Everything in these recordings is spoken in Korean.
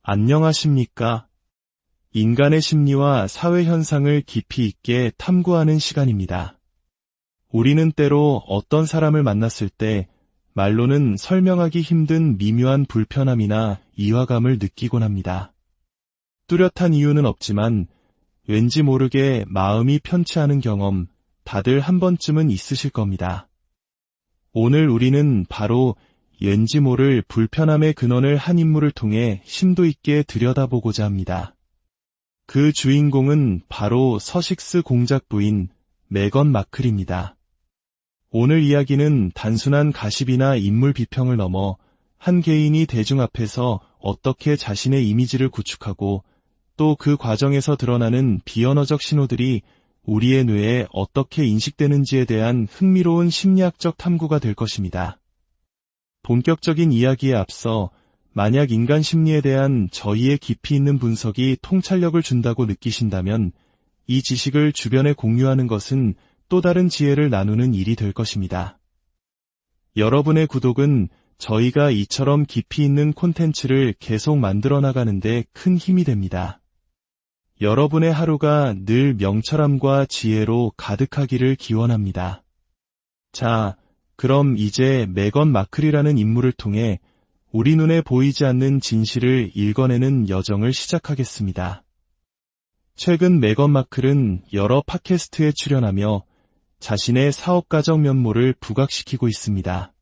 안녕하십니까? 인간의 심리와 사회 현상을 깊이 있게 탐구하는 시간입니다. 우리는 때로 어떤 사람을 만났을 때 말로는 설명하기 힘든 미묘한 불편함이나 이화감을 느끼곤 합니다. 뚜렷한 이유는 없지만 왠지 모르게 마음이 편치 않은 경험 다들 한 번쯤은 있으실 겁니다. 오늘 우리는 바로 왠지 모를 불편함의 근원을 한 인물을 통해 심도 있게 들여다보고자 합니다. 그 주인공은 바로 서식스 공작 부인 메건 마클입니다. 오늘 이야기는 단순한 가십이나 인물 비평을 넘어 한 개인이 대중 앞에서 어떻게 자신의 이미지를 구축하고 또 그 과정에서 드러나는 비언어적 신호들이 우리의 뇌에 어떻게 인식되는지에 대한 흥미로운 심리학적 탐구가 될 것입니다. 본격적인 이야기에 앞서 만약 인간 심리에 대한 저희의 깊이 있는 분석이 통찰력을 준다고 느끼신다면 이 지식을 주변에 공유하는 것은 또 다른 지혜를 나누는 일이 될 것입니다. 여러분의 구독은 저희가 이처럼 깊이 있는 콘텐츠를 계속 만들어 나가는데 큰 힘이 됩니다. 여러분의 하루가 늘 명철함과 지혜로 가득하기를 기원합니다. 자, 그럼 이제 메건 마클이라는 인물을 통해 우리 눈에 보이지 않는 진실을 읽어내는 여정을 시작하겠습니다. 최근 메건 마클은 여러 팟캐스트에 출연하며 자신의 사업가적 면모를 부각시키고 있습니다.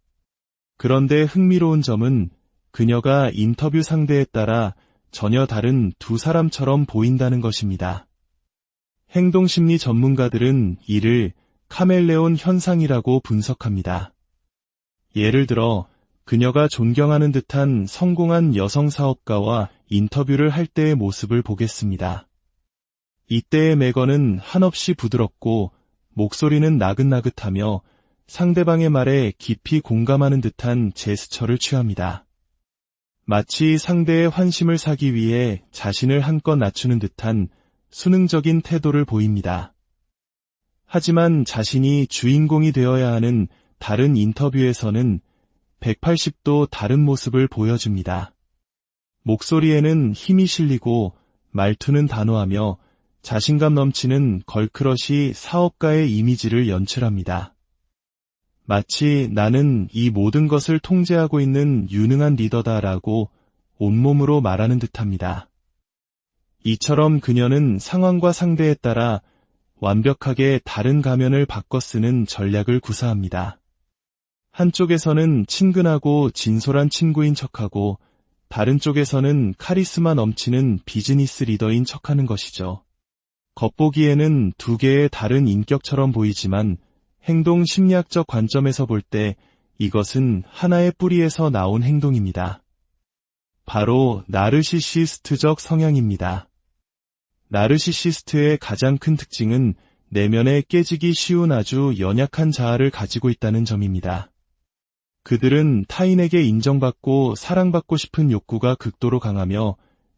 그런데 흥미로운 점은 그녀가 인터뷰 상대에 따라 전혀 다른 두 사람처럼 보인다는 것입니다. 행동심리 전문가들은 이를 카멜레온 현상이라고 분석합니다. 예를 들어 그녀가 존경하는 듯한 성공한 여성 사업가와 인터뷰를 할 때의 모습을 보겠습니다. 이때의 메건은 한없이 부드럽고 목소리는 나긋나긋하며 상대방의 말에 깊이 공감하는 듯한 제스처를 취합니다. 마치 상대의 환심을 사기 위해 자신을 한껏 낮추는 듯한 수능적인 태도를 보입니다. 하지만 자신이 주인공이 되어야 하는 다른 인터뷰에서는 180도 다른 모습을 보여줍니다. 목소리에는 힘이 실리고 말투는 단호하며 자신감 넘치는 걸크러시 사업가의 이미지를 연출합니다. 마치 나는 이 모든 것을 통제하고 있는 유능한 리더다라고 온몸으로 말하는 듯합니다. 이처럼 그녀는 상황과 상대에 따라 완벽하게 다른 가면을 바꿔 쓰는 전략을 구사합니다. 한쪽에서는 친근하고 진솔한 친구인 척하고 다른 쪽에서는 카리스마 넘치는 비즈니스 리더인 척하는 것이죠. 겉보기에는 두 개의 다른 인격처럼 보이지만 행동 심리학적 관점에서 볼 때 이것은 하나의 뿌리에서 나온 행동입니다. 바로 나르시시스트적 성향입니다. 나르시시스트의 가장 큰 특징은 내면에 깨지기 쉬운 아주 연약한 자아를 가지고 있다는 점입니다. 그들은 타인에게 인정받고 사랑받고 싶은 욕구가 극도로 강하며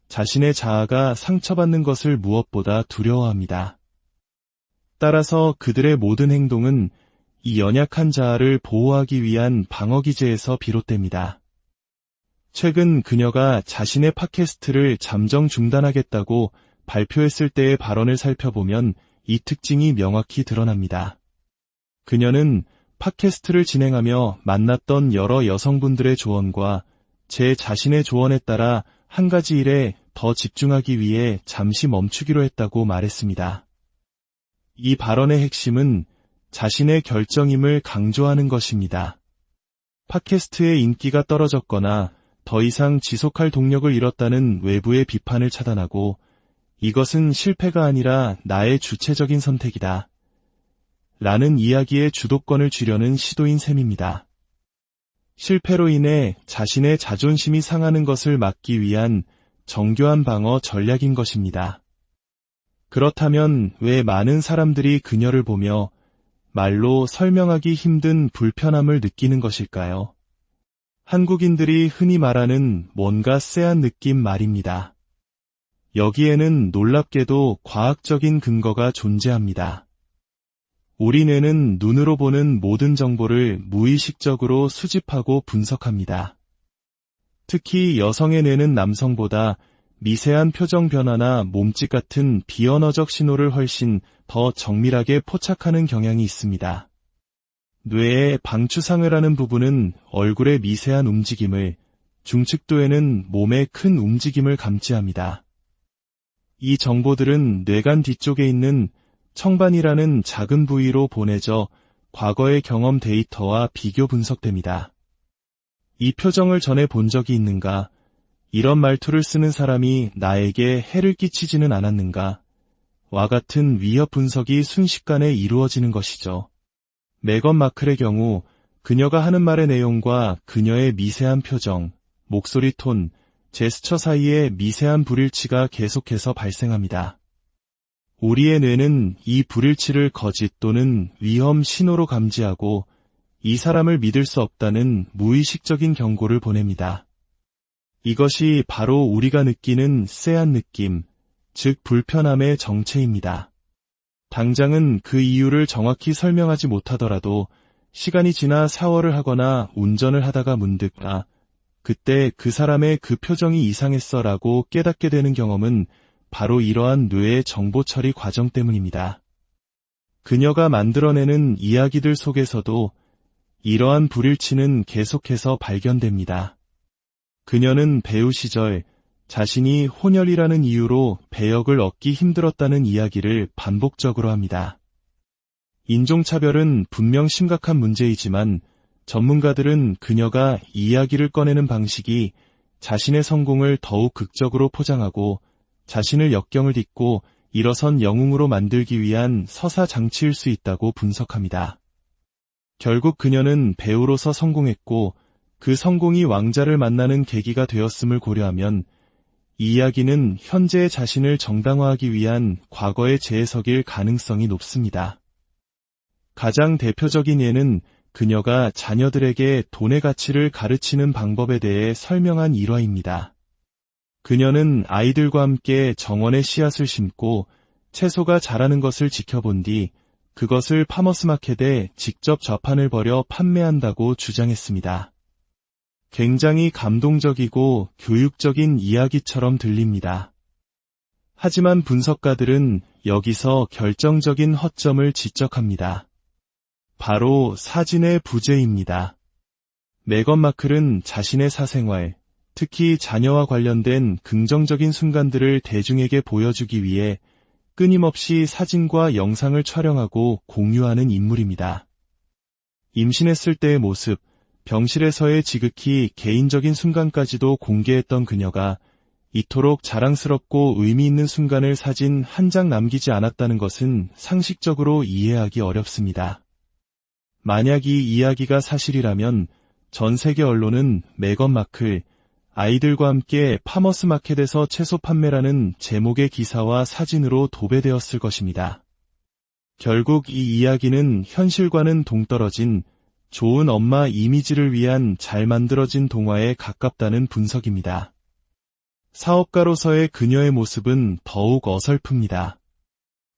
자신의 자아가 상처받는 것을 무엇보다 두려워합니다. 따라서 그들의 모든 행동은 이 연약한 자아를 보호하기 위한 방어기제에서 비롯됩니다. 최근 그녀가 자신의 팟캐스트를 잠정 중단하겠다고 발표했을 때의 발언을 살펴보면 이 특징이 명확히 드러납니다. 그녀는 팟캐스트를 진행하며 만났던 여러 여성분들의 조언과 제 자신의 조언에 따라 한 가지 일에 더 집중하기 위해 잠시 멈추기로 했다고 말했습니다. 이 발언의 핵심은 자신의 결정임을 강조하는 것입니다. 팟캐스트의 인기가 떨어졌거나 더 이상 지속할 동력을 잃었다는 외부의 비판을 차단하고 이것은 실패가 아니라 나의 주체적인 선택이다. 라는 이야기의 주도권을 쥐려는 시도인 셈입니다. 실패로 인해 자신의 자존심이 상하는 것을 막기 위한 정교한 방어 전략인 것입니다. 그렇다면 왜 많은 사람들이 그녀를 보며 말로 설명하기 힘든 불편함을 느끼는 것일까요? 한국인들이 흔히 말하는 뭔가 쎄한 느낌 말입니다. 여기에는 놀랍게도 과학적인 근거가 존재합니다. 우리 뇌는 눈으로 보는 모든 정보를 무의식적으로 수집하고 분석합니다. 특히 여성의 뇌는 남성보다 미세한 표정 변화나 몸짓 같은 비언어적 신호를 훨씬 더 정밀하게 포착하는 경향이 있습니다. 뇌의 방추상을 하는 부분은 얼굴의 미세한 움직임을, 중측도에는 몸의 큰 움직임을 감지합니다. 이 정보들은 뇌관 뒤쪽에 있는 청반이라는 작은 부위로 보내져 과거의 경험 데이터와 비교 분석됩니다. 이 표정을 전에 본 적이 있는가? 이런 말투를 쓰는 사람이 나에게 해를 끼치지는 않았는가? 와 같은 위협 분석이 순식간에 이루어지는 것이죠. 메건 마클의 경우 그녀가 하는 말의 내용과 그녀의 미세한 표정, 목소리 톤, 제스처 사이에 미세한 불일치가 계속해서 발생합니다. 우리의 뇌는 이 불일치를 거짓 또는 위험 신호로 감지하고 이 사람을 믿을 수 없다는 무의식적인 경고를 보냅니다. 이것이 바로 우리가 느끼는 쎄한 느낌, 즉 불편함의 정체입니다. 당장은 그 이유를 정확히 설명하지 못하더라도 시간이 지나 샤워를 하거나 운전을 하다가 문득 그때 그 사람의 그 표정이 이상했어라고 깨닫게 되는 경험은 바로 이러한 뇌의 정보 처리 과정 때문입니다. 그녀가 만들어내는 이야기들 속에서도 이러한 불일치는 계속해서 발견됩니다. 그녀는 배우 시절 자신이 혼혈이라는 이유로 배역을 얻기 힘들었다는 이야기를 반복적으로 합니다. 인종차별은 분명 심각한 문제이지만 전문가들은 그녀가 이야기를 꺼내는 방식이 자신의 성공을 더욱 극적으로 포장하고 자신을 역경을 딛고 일어선 영웅으로 만들기 위한 서사 장치일 수 있다고 분석합니다. 결국 그녀는 배우로서 성공했고 그 성공이 왕자를 만나는 계기가 되었음을 고려하면 이 이야기는 현재의 자신을 정당화하기 위한 과거의 재해석일 가능성이 높습니다. 가장 대표적인 예는 그녀가 자녀들에게 돈의 가치를 가르치는 방법에 대해 설명한 일화입니다. 그녀는 아이들과 함께 정원에 씨앗을 심고 채소가 자라는 것을 지켜본 뒤 그것을 파머스마켓에 직접 좌판을 벌여 판매한다고 주장했습니다. 굉장히 감동적이고 교육적인 이야기처럼 들립니다. 하지만 분석가들은 여기서 결정적인 허점을 지적합니다. 바로 사진의 부재입니다. 메건 마클은 자신의 사생활, 특히 자녀와 관련된 긍정적인 순간들을 대중에게 보여주기 위해 끊임없이 사진과 영상을 촬영하고 공유하는 인물입니다. 임신했을 때의 모습, 병실에서의 지극히 개인적인 순간까지도 공개했던 그녀가 이토록 자랑스럽고 의미 있는 순간을 사진 한 장 남기지 않았다는 것은 상식적으로 이해하기 어렵습니다. 만약 이 이야기가 사실이라면 전 세계 언론은 메건 마클, 아이들과 함께 파머스 마켓에서 채소 판매라는 제목의 기사와 사진으로 도배되었을 것입니다. 결국 이 이야기는 현실과는 동떨어진 좋은 엄마 이미지를 위한 잘 만들어진 동화에 가깝다는 분석입니다. 사업가로서의 그녀의 모습은 더욱 어설픕니다.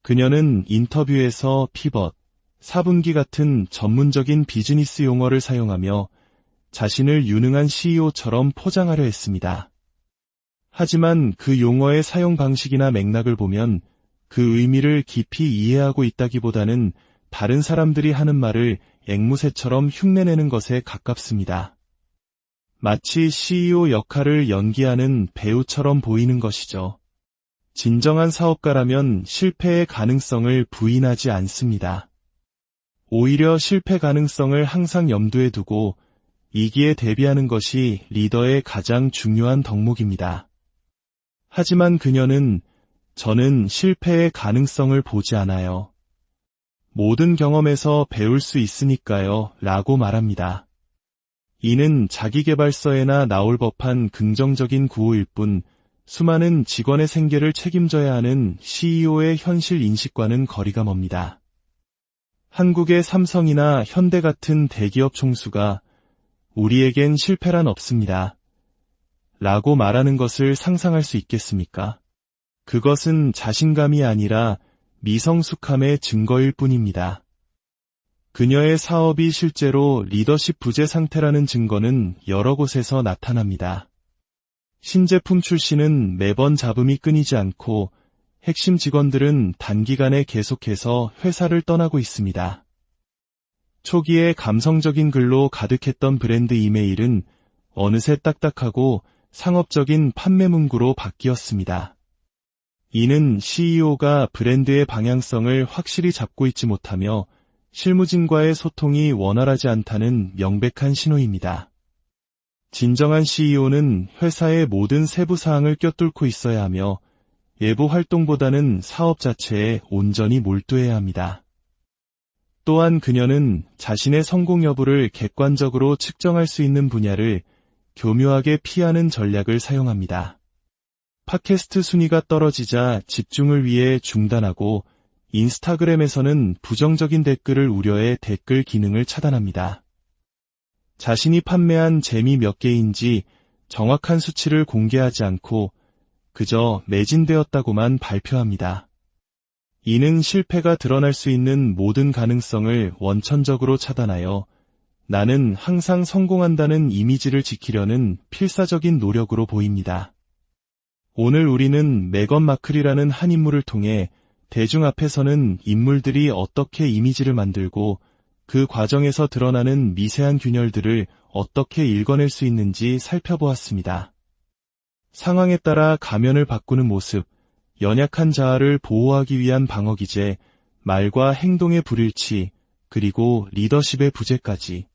그녀는 인터뷰에서 피벗, 4분기 같은 전문적인 비즈니스 용어를 사용하며 자신을 유능한 CEO처럼 포장하려 했습니다. 하지만 그 용어의 사용 방식이나 맥락을 보면 그 의미를 깊이 이해하고 있다기보다는 다른 사람들이 하는 말을 앵무새처럼 흉내내는 것에 가깝습니다. 마치 CEO 역할을 연기하는 배우처럼 보이는 것이죠. 진정한 사업가라면 실패의 가능성을 부인하지 않습니다. 오히려 실패 가능성을 항상 염두에 두고 이기에 대비하는 것이 리더의 가장 중요한 덕목입니다. 하지만 그녀는 저는 실패의 가능성을 보지 않아요. 모든 경험에서 배울 수 있으니까요 라고 말합니다. 이는 자기계발서에나 나올 법한 긍정적인 구호일 뿐 수많은 직원의 생계를 책임져야 하는 CEO의 현실 인식과는 거리가 멉니다. 한국의 삼성이나 현대 같은 대기업 총수가 우리에겐 실패란 없습니다. 라고 말하는 것을 상상할 수 있겠습니까? 그것은 자신감이 아니라 미성숙함의 증거일 뿐입니다. 그녀의 사업이 실제로 리더십 부재 상태라는 증거는 여러 곳에서 나타납니다. 신제품 출시는 매번 잡음이 끊이지 않고 핵심 직원들은 단기간에 계속해서 회사를 떠나고 있습니다. 초기에 감성적인 글로 가득했던 브랜드 이메일은 어느새 딱딱하고 상업적인 판매 문구로 바뀌었습니다. 이는 CEO가 브랜드의 방향성을 확실히 잡고 있지 못하며 실무진과의 소통이 원활하지 않다는 명백한 신호입니다. 진정한 CEO는 회사의 모든 세부 사항을 꿰뚫고 있어야 하며 외부 활동보다는 사업 자체에 온전히 몰두해야 합니다. 또한 그녀는 자신의 성공 여부를 객관적으로 측정할 수 있는 분야를 교묘하게 피하는 전략을 사용합니다. 팟캐스트 순위가 떨어지자 집중을 위해 중단하고 인스타그램에서는 부정적인 댓글을 우려해 댓글 기능을 차단합니다. 자신이 판매한 재미 몇 개인지 정확한 수치를 공개하지 않고 그저 매진되었다고만 발표합니다. 이는 실패가 드러날 수 있는 모든 가능성을 원천적으로 차단하여 나는 항상 성공한다는 이미지를 지키려는 필사적인 노력으로 보입니다. 오늘 우리는 메건 마클이라는 한 인물을 통해 대중 앞에서는 인물들이 어떻게 이미지를 만들고 그 과정에서 드러나는 미세한 균열들을 어떻게 읽어낼 수 있는지 살펴보았습니다. 상황에 따라 가면을 바꾸는 모습, 연약한 자아를 보호하기 위한 방어기제, 말과 행동의 불일치, 그리고 리더십의 부재까지.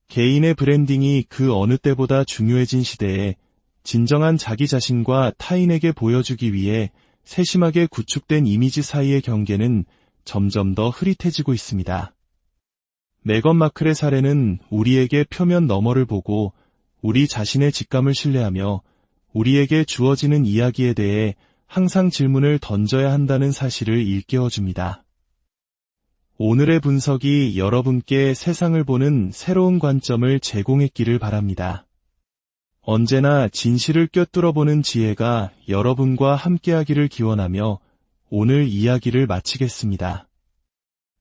개인의 브랜딩이 그 어느 때보다 중요해진 시대에 진정한 자기 자신과 타인에게 보여주기 위해 세심하게 구축된 이미지 사이의 경계는 점점 더 흐릿해지고 있습니다. 메건 마클의 사례는 우리에게 표면 너머를 보고 우리 자신의 직감을 신뢰하며 우리에게 주어지는 이야기에 대해 항상 질문을 던져야 한다는 사실을 일깨워줍니다. 오늘의 분석이 여러분께 세상을 보는 새로운 관점을 제공했기를 바랍니다. 언제나 진실을 꿰뚫어보는 지혜가 여러분과 함께하기를 기원하며 오늘 이야기를 마치겠습니다.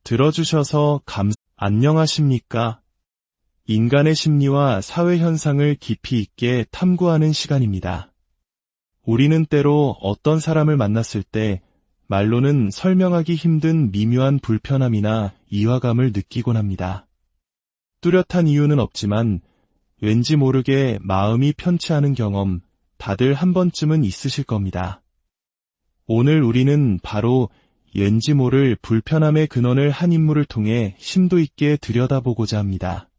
들어주셔서 안녕하십니까? 인간의 심리와 사회 현상을 깊이 있게 탐구하는 시간입니다. 우리는 때로 어떤 사람을 만났을 때 말로는 설명하기 힘든 미묘한 불편함이나 이화감을 느끼곤 합니다. 뚜렷한 이유는 없지만 왠지 모르게 마음이 편치 않은 경험 다들 한 번쯤은 있으실 겁니다. 오늘 우리는 바로 왠지 모를 불편함의 근원을 한 인물을 통해 심도 있게 들여다보고자 합니다.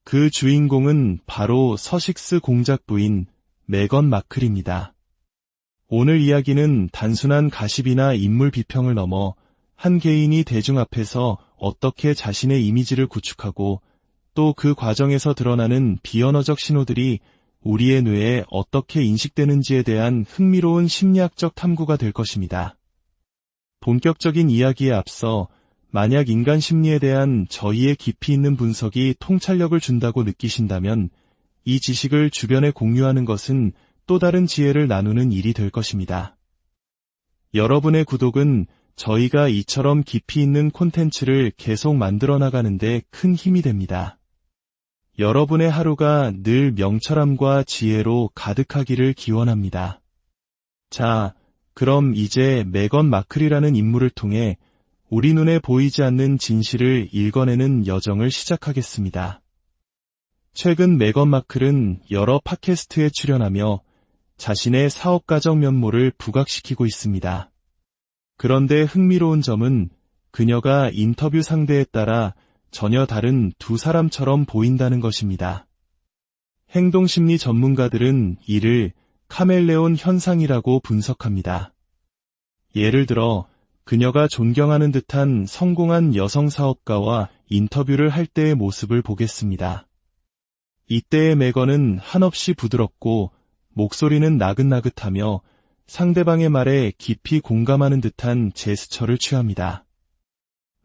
그 주인공은 바로 서식스 공작 부인 메건 마클입니다. 오늘 이야기는 단순한 가십이나 인물 비평을 넘어 한 개인이 대중 앞에서 어떻게 자신의 이미지를 구축하고 또 그 과정에서 드러나는 비언어적 신호들이 우리의 뇌에 어떻게 인식되는지에 대한 흥미로운 심리학적 탐구가 될 것입니다. 본격적인 이야기에 앞서 만약 인간 심리에 대한 저희의 깊이 있는 분석이 통찰력을 준다고 느끼신다면 이 지식을 주변에 공유하는 것은 또 다른 지혜를 나누는 일이 될 것입니다. 여러분의 구독은 저희가 이처럼 깊이 있는 콘텐츠를 계속 만들어 나가는데 큰 힘이 됩니다. 여러분의 하루가 늘 명철함과 지혜로 가득하기를 기원합니다. 자, 그럼 이제 메건 마클이라는 인물을 통해 우리 눈에 보이지 않는 진실을 읽어내는 여정을 시작하겠습니다. 최근 메건 마클은 여러 팟캐스트에 출연하며 자신의 사업가적 면모를 부각시키고 있습니다. 그런데 흥미로운 점은 그녀가 인터뷰 상대에 따라 전혀 다른 두 사람처럼 보인다는 것입니다. 행동심리 전문가들은 이를 카멜레온 현상이라고 분석합니다. 예를 들어 그녀가 존경하는 듯한 성공한 여성 사업가와 인터뷰를 할 때의 모습을 보겠습니다. 이때의 메건은 한없이 부드럽고 목소리는 나긋나긋하며 상대방의 말에 깊이 공감하는 듯한 제스처를 취합니다.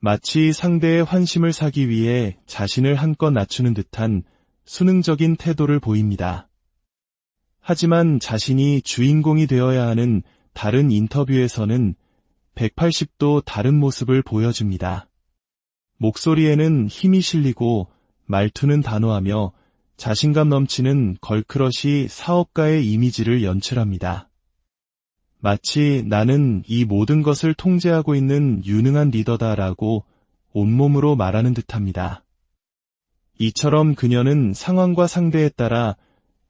마치 상대의 환심을 사기 위해 자신을 한껏 낮추는 듯한 수능적인 태도를 보입니다. 하지만 자신이 주인공이 되어야 하는 다른 인터뷰에서는 180도 다른 모습을 보여줍니다. 목소리에는 힘이 실리고 말투는 단호하며 자신감 넘치는 걸크러시 사업가의 이미지를 연출합니다. 마치 나는 이 모든 것을 통제하고 있는 유능한 리더다라고 온몸으로 말하는 듯합니다. 이처럼 그녀는 상황과 상대에 따라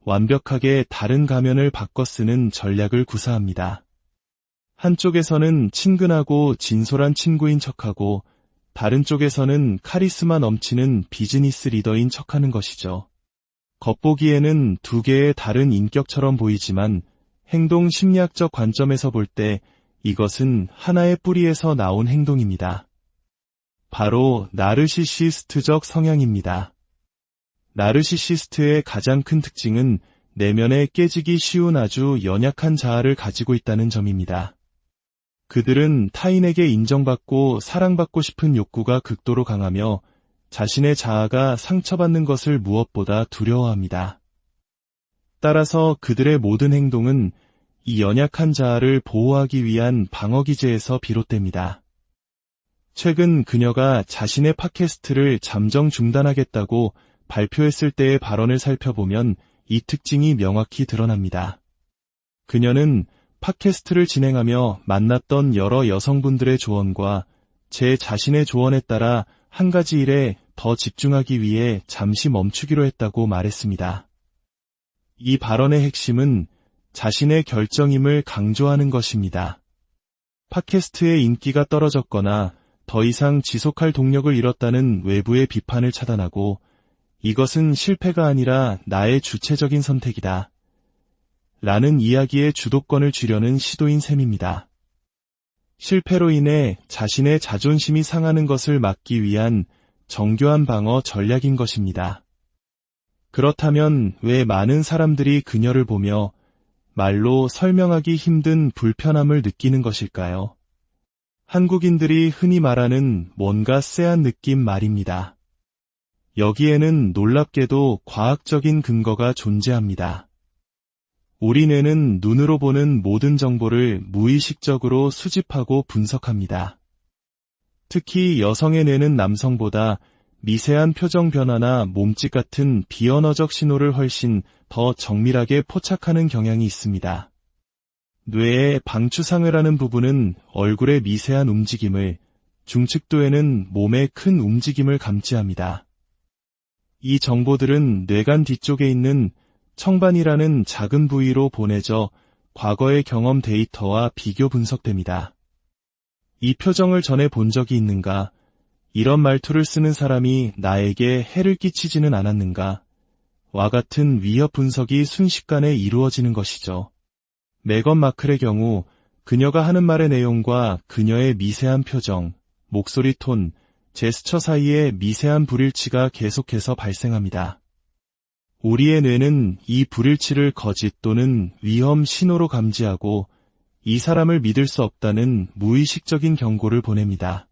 완벽하게 다른 가면을 바꿔 쓰는 전략을 구사합니다. 한쪽에서는 친근하고 진솔한 친구인 척하고 다른 쪽에서는 카리스마 넘치는 비즈니스 리더인 척하는 것이죠. 겉보기에는 두 개의 다른 인격처럼 보이지만 행동 심리학적 관점에서 볼 때 이것은 하나의 뿌리에서 나온 행동입니다. 바로 나르시시스트적 성향입니다. 나르시시스트의 가장 큰 특징은 내면에 깨지기 쉬운 아주 연약한 자아를 가지고 있다는 점입니다. 그들은 타인에게 인정받고 사랑받고 싶은 욕구가 극도로 강하며 자신의 자아가 상처받는 것을 무엇보다 두려워합니다. 따라서 그들의 모든 행동은 이 연약한 자아를 보호하기 위한 방어기제에서 비롯됩니다. 최근 그녀가 자신의 팟캐스트를 잠정 중단하겠다고 발표했을 때의 발언을 살펴보면 이 특징이 명확히 드러납니다. 그녀는 팟캐스트를 진행하며 만났던 여러 여성분들의 조언과 제 자신의 조언에 따라 한 가지 일에 더 집중하기 위해 잠시 멈추기로 했다고 말했습니다. 이 발언의 핵심은 자신의 결정임을 강조하는 것입니다. 팟캐스트의 인기가 떨어졌거나 더 이상 지속할 동력을 잃었다는 외부의 비판을 차단하고 이것은 실패가 아니라 나의 주체적인 선택이다. 라는 이야기의 주도권을 쥐려는 시도인 셈입니다. 실패로 인해 자신의 자존심이 상하는 것을 막기 위한 정교한 방어 전략인 것입니다. 그렇다면 왜 많은 사람들이 그녀를 보며 말로 설명하기 힘든 불편함을 느끼는 것일까요? 한국인들이 흔히 말하는 뭔가 쎄한 느낌 말입니다. 여기에는 놀랍게도 과학적인 근거가 존재합니다. 우리 뇌는 눈으로 보는 모든 정보를 무의식적으로 수집하고 분석합니다. 특히 여성의 뇌는 남성보다 미세한 표정 변화나 몸짓 같은 비언어적 신호를 훨씬 더 정밀하게 포착하는 경향이 있습니다. 뇌의 방추상회라는 부분은 얼굴의 미세한 움직임을, 중측도에는 몸의 큰 움직임을 감지합니다. 이 정보들은 뇌관 뒤쪽에 있는 청반이라는 작은 부위로 보내져 과거의 경험 데이터와 비교 분석됩니다. 이 표정을 전에 본 적이 있는가? 이런 말투를 쓰는 사람이 나에게 해를 끼치지는 않았는가? 와 같은 위협 분석이 순식간에 이루어지는 것이죠. 메건 마클의 경우 그녀가 하는 말의 내용과 그녀의 미세한 표정, 목소리 톤, 제스처 사이에 미세한 불일치가 계속해서 발생합니다. 우리의 뇌는 이 불일치를 거짓 또는 위험 신호로 감지하고 이 사람을 믿을 수 없다는 무의식적인 경고를 보냅니다.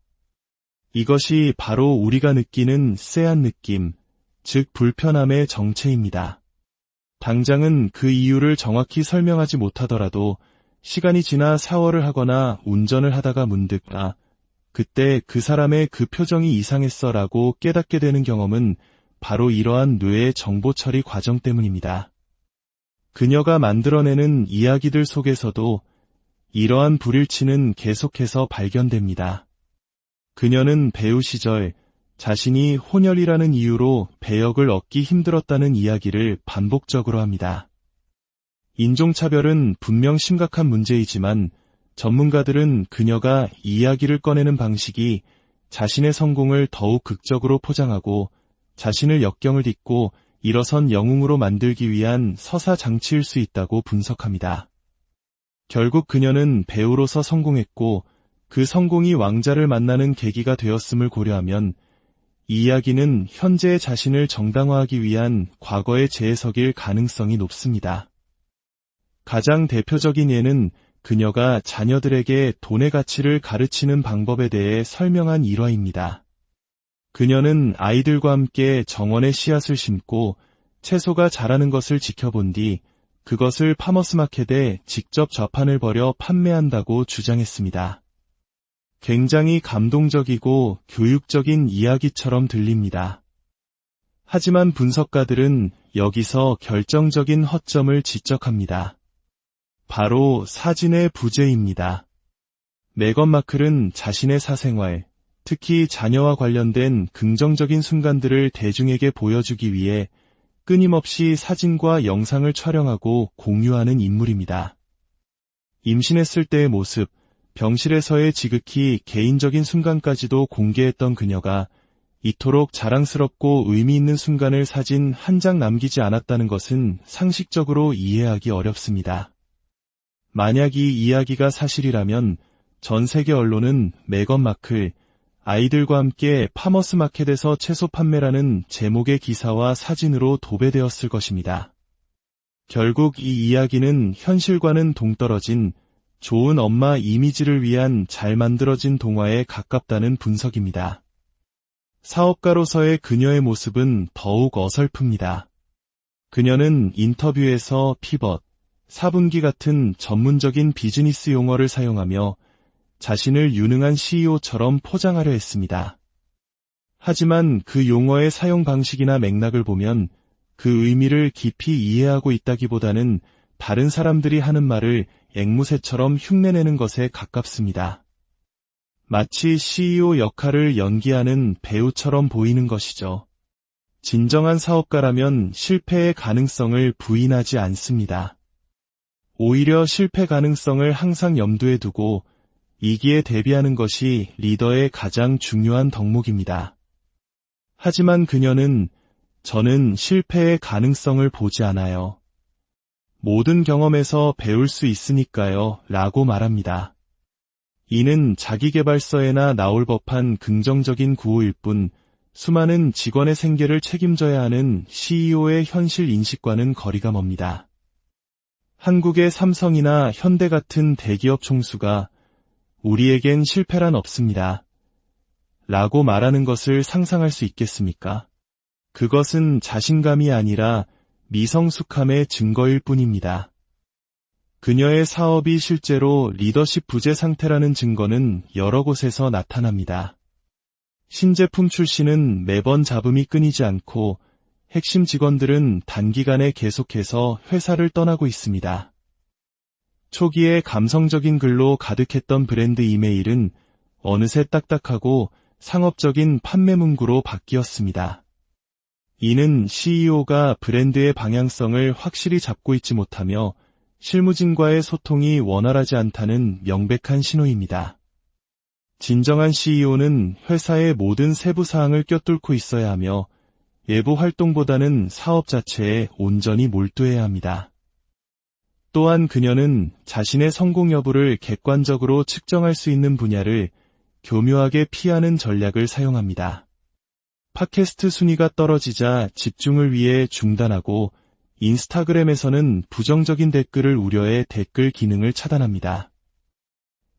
이것이 바로 우리가 느끼는 쎄한 느낌, 즉 불편함의 정체입니다. 당장은 그 이유를 정확히 설명하지 못하더라도 시간이 지나 샤워를 하거나 운전을 하다가 문득 그때 그 사람의 그 표정이 이상했어 라고 깨닫게 되는 경험은 바로 이러한 뇌의 정보 처리 과정 때문입니다. 그녀가 만들어내는 이야기들 속에서도 이러한 불일치는 계속해서 발견됩니다. 그녀는 배우 시절 자신이 혼혈이라는 이유로 배역을 얻기 힘들었다는 이야기를 반복적으로 합니다. 인종차별은 분명 심각한 문제이지만 전문가들은 그녀가 이야기를 꺼내는 방식이 자신의 성공을 더욱 극적으로 포장하고 자신을 역경을 딛고 일어선 영웅으로 만들기 위한 서사 장치일 수 있다고 분석합니다. 결국 그녀는 배우로서 성공했고 그 성공이 왕자를 만나는 계기가 되었음을 고려하면 이 이야기는 현재의 자신을 정당화하기 위한 과거의 재해석일 가능성이 높습니다. 가장 대표적인 예는 그녀가 자녀들에게 돈의 가치를 가르치는 방법에 대해 설명한 일화입니다. 그녀는 아이들과 함께 정원에 씨앗을 심고 채소가 자라는 것을 지켜본 뒤 그것을 파머스마켓에 직접 좌판을 벌여 판매한다고 주장했습니다. 굉장히 감동적이고 교육적인 이야기처럼 들립니다. 하지만 분석가들은 여기서 결정적인 허점을 지적합니다. 바로 사진의 부재입니다. 메건 마클은 자신의 사생활, 특히 자녀와 관련된 긍정적인 순간들을 대중에게 보여주기 위해 끊임없이 사진과 영상을 촬영하고 공유하는 인물입니다. 임신했을 때의 모습, 병실에서의 지극히 개인적인 순간까지도 공개했던 그녀가 이토록 자랑스럽고 의미 있는 순간을 사진 한 장 남기지 않았다는 것은 상식적으로 이해하기 어렵습니다. 만약 이 이야기가 사실이라면 전 세계 언론은 메건 마클, 아이들과 함께 파머스 마켓에서 채소 판매라는 제목의 기사와 사진으로 도배되었을 것입니다. 결국 이 이야기는 현실과는 동떨어진 좋은 엄마 이미지를 위한 잘 만들어진 동화에 가깝다는 분석입니다. 사업가로서의 그녀의 모습은 더욱 어설픕니다. 그녀는 인터뷰에서 피벗, 4분기 같은 전문적인 비즈니스 용어를 사용하며 자신을 유능한 CEO처럼 포장하려 했습니다. 하지만 그 용어의 사용 방식이나 맥락을 보면 그 의미를 깊이 이해하고 있다기보다는 다른 사람들이 하는 말을 앵무새처럼 흉내내는 것에 가깝습니다. 마치 CEO 역할을 연기하는 배우처럼 보이는 것이죠. 진정한 사업가라면 실패의 가능성을 부인하지 않습니다. 오히려 실패 가능성을 항상 염두에 두고 이기에 대비하는 것이 리더의 가장 중요한 덕목입니다. 하지만 그녀는 저는 실패의 가능성을 보지 않아요. 모든 경험에서 배울 수 있으니까요 라고 말합니다. 이는 자기계발서에나 나올 법한 긍정적인 구호일 뿐 수많은 직원의 생계를 책임져야 하는 CEO의 현실 인식과는 거리가 멉니다. 한국의 삼성이나 현대 같은 대기업 총수가 우리에겐 실패란 없습니다. 라고 말하는 것을 상상할 수 있겠습니까? 그것은 자신감이 아니라 미성숙함의 증거일 뿐입니다. 그녀의 사업이 실제로 리더십 부재 상태라는 증거는 여러 곳에서 나타납니다. 신제품 출시는 매번 잡음이 끊이지 않고 핵심 직원들은 단기간에 계속해서 회사를 떠나고 있습니다. 초기에 감성적인 글로 가득했던 브랜드 이메일은 어느새 딱딱하고 상업적인 판매 문구로 바뀌었습니다. 이는 CEO가 브랜드의 방향성을 확실히 잡고 있지 못하며 실무진과의 소통이 원활하지 않다는 명백한 신호입니다. 진정한 CEO는 회사의 모든 세부 사항을 꿰뚫고 있어야 하며 외부 활동보다는 사업 자체에 온전히 몰두해야 합니다. 또한 그녀는 자신의 성공 여부를 객관적으로 측정할 수 있는 분야를 교묘하게 피하는 전략을 사용합니다. 팟캐스트 순위가 떨어지자 집중을 위해 중단하고 인스타그램에서는 부정적인 댓글을 우려해 댓글 기능을 차단합니다.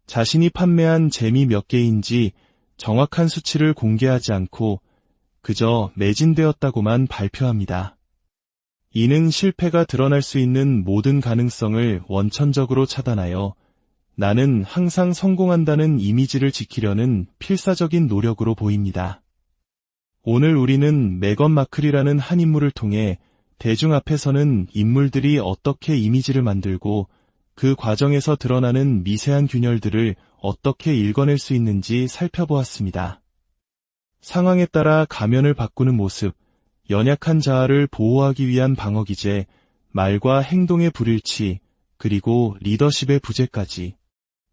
자신이 판매한 재미 몇 개인지 정확한 수치를 공개하지 않고 그저 매진되었다고만 발표합니다. 이는 실패가 드러날 수 있는 모든 가능성을 원천적으로 차단하여 나는 항상 성공한다는 이미지를 지키려는 필사적인 노력으로 보입니다. 오늘 우리는 메건 마클이라는 한 인물을 통해 대중 앞에서는 인물들이 어떻게 이미지를 만들고 그 과정에서 드러나는 미세한 균열들을 어떻게 읽어낼 수 있는지 살펴보았습니다. 상황에 따라 가면을 바꾸는 모습, 연약한 자아를 보호하기 위한 방어기제, 말과 행동의 불일치, 그리고 리더십의 부재까지.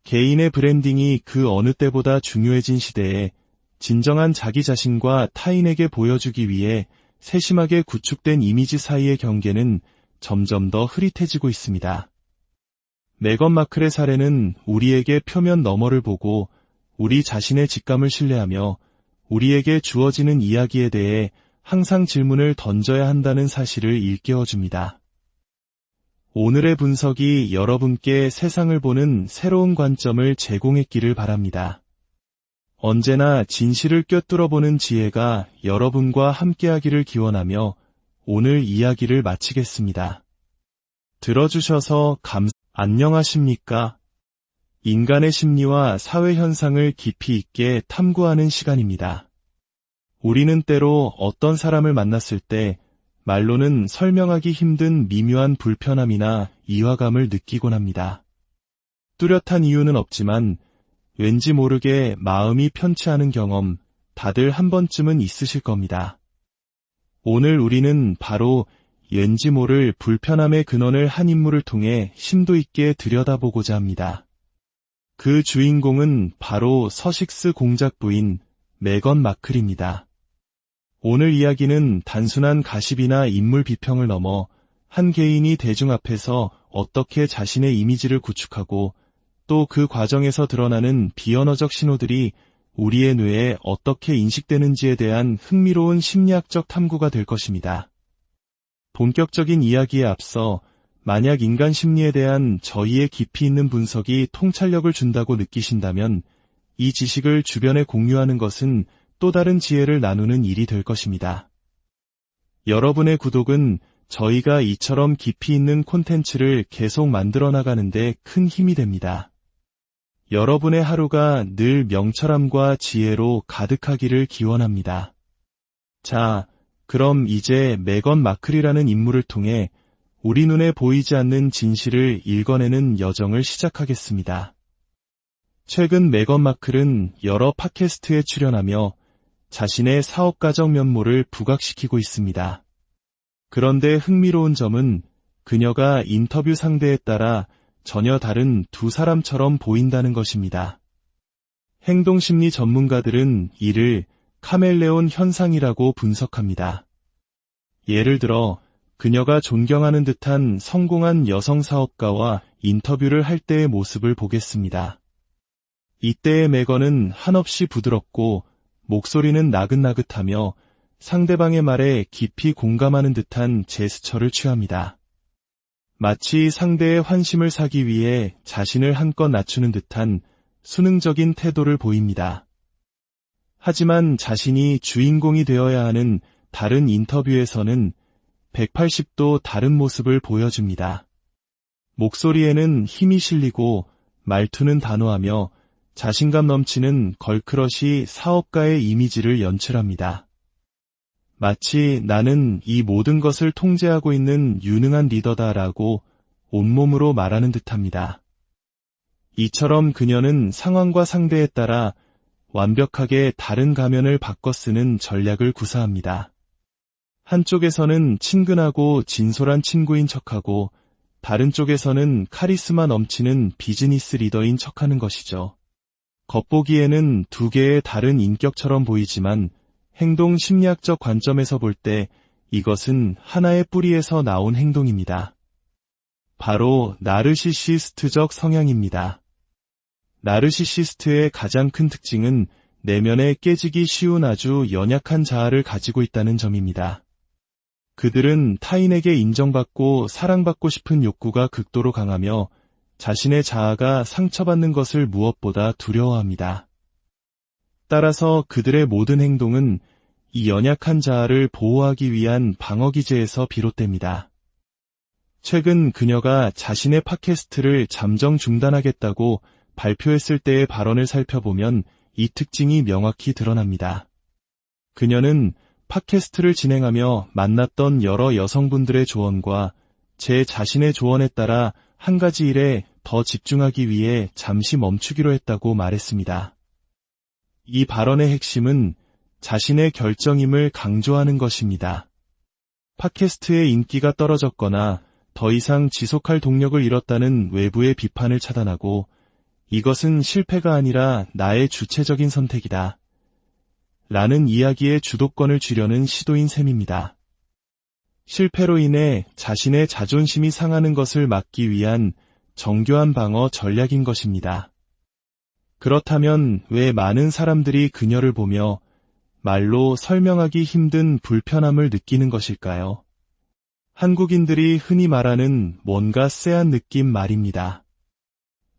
개인의 브랜딩이 그 어느 때보다 중요해진 시대에 진정한 자기 자신과 타인에게 보여주기 위해 세심하게 구축된 이미지 사이의 경계는 점점 더 흐릿해지고 있습니다. 메건 마클의 사례는 우리에게 표면 너머를 보고 우리 자신의 직감을 신뢰하며 우리에게 주어지는 이야기에 대해 항상 질문을 던져야 한다는 사실을 일깨워줍니다. 오늘의 분석이 여러분께 세상을 보는 새로운 관점을 제공했기를 바랍니다. 언제나 진실을 꿰뚫어보는 지혜가 여러분과 함께하기를 기원하며 오늘 이야기를 마치겠습니다. 들어주셔서 안녕하십니까? 인간의 심리와 사회 현상을 깊이 있게 탐구하는 시간입니다. 우리는 때로 어떤 사람을 만났을 때 말로는 설명하기 힘든 미묘한 불편함이나 이화감을 느끼곤 합니다. 뚜렷한 이유는 없지만 왠지 모르게 마음이 편치 않은 경험 다들 한 번쯤은 있으실 겁니다. 오늘 우리는 바로 왠지 모를 불편함의 근원을 한 인물을 통해 심도 있게 들여다보고자 합니다. 그 주인공은 바로 서식스 공작 부인 메건 마클입니다. 오늘 이야기는 단순한 가십이나 인물 비평을 넘어 한 개인이 대중 앞에서 어떻게 자신의 이미지를 구축하고 또 그 과정에서 드러나는 비언어적 신호들이 우리의 뇌에 어떻게 인식되는지에 대한 흥미로운 심리학적 탐구가 될 것입니다. 본격적인 이야기에 앞서 만약 인간 심리에 대한 저희의 깊이 있는 분석이 통찰력을 준다고 느끼신다면 이 지식을 주변에 공유하는 것은 또 다른 지혜를 나누는 일이 될 것입니다. 여러분의 구독은 저희가 이처럼 깊이 있는 콘텐츠를 계속 만들어 나가는데 큰 힘이 됩니다. 여러분의 하루가 늘 명철함과 지혜로 가득하기를 기원합니다. 자, 그럼 이제 메건 마클이라는 인물을 통해 우리 눈에 보이지 않는 진실을 읽어내는 여정을 시작하겠습니다. 최근 메건 마클은 여러 팟캐스트에 출연하며 자신의 사업 가정 면모를 부각시키고 있습니다. 그런데 흥미로운 점은 그녀가 인터뷰 상대에 따라 전혀 다른 두 사람처럼 보인다는 것입니다. 행동심리 전문가들은 이를 카멜레온 현상이라고 분석합니다. 예를 들어 그녀가 존경하는 듯한 성공한 여성 사업가와 인터뷰를 할 때의 모습을 보겠습니다. 이때의 메건은 한없이 부드럽고 목소리는 나긋나긋하며 상대방의 말에 깊이 공감하는 듯한 제스처를 취합니다. 마치 상대의 환심을 사기 위해 자신을 한껏 낮추는 듯한 수능적인 태도를 보입니다. 하지만 자신이 주인공이 되어야 하는 다른 인터뷰에서는 180도 다른 모습을 보여줍니다. 목소리에는 힘이 실리고 말투는 단호하며 자신감 넘치는 걸크러시 사업가의 이미지를 연출합니다. 마치 나는 이 모든 것을 통제하고 있는 유능한 리더다라고 온몸으로 말하는 듯합니다. 이처럼 그녀는 상황과 상대에 따라 완벽하게 다른 가면을 바꿔 쓰는 전략을 구사합니다. 한쪽에서는 친근하고 진솔한 친구인 척하고 다른 쪽에서는 카리스마 넘치는 비즈니스 리더인 척하는 것이죠. 겉보기에는 두 개의 다른 인격처럼 보이지만 행동 심리학적 관점에서 볼 때 이것은 하나의 뿌리에서 나온 행동입니다. 바로 나르시시스트적 성향입니다. 나르시시스트의 가장 큰 특징은 내면에 깨지기 쉬운 아주 연약한 자아를 가지고 있다는 점입니다. 그들은 타인에게 인정받고 사랑받고 싶은 욕구가 극도로 강하며 자신의 자아가 상처받는 것을 무엇보다 두려워합니다. 따라서 그들의 모든 행동은 이 연약한 자아를 보호하기 위한 방어기제에서 비롯됩니다. 최근 그녀가 자신의 팟캐스트를 잠정 중단하겠다고 발표했을 때의 발언을 살펴보면 이 특징이 명확히 드러납니다. 그녀는 팟캐스트를 진행하며 만났던 여러 여성분들의 조언과 제 자신의 조언에 따라 한 가지 일에 더 집중하기 위해 잠시 멈추기로 했다고 말했습니다. 이 발언의 핵심은 자신의 결정임을 강조하는 것입니다. 팟캐스트의 인기가 떨어졌거나 더 이상 지속할 동력을 잃었다는 외부의 비판을 차단하고 이것은 실패가 아니라 나의 주체적인 선택이다. 라는 이야기의 주도권을 쥐려는 시도인 셈입니다. 실패로 인해 자신의 자존심이 상하는 것을 막기 위한 정교한 방어 전략인 것입니다. 그렇다면 왜 많은 사람들이 그녀를 보며 말로 설명하기 힘든 불편함을 느끼는 것일까요? 한국인들이 흔히 말하는 뭔가 쎄한 느낌 말입니다.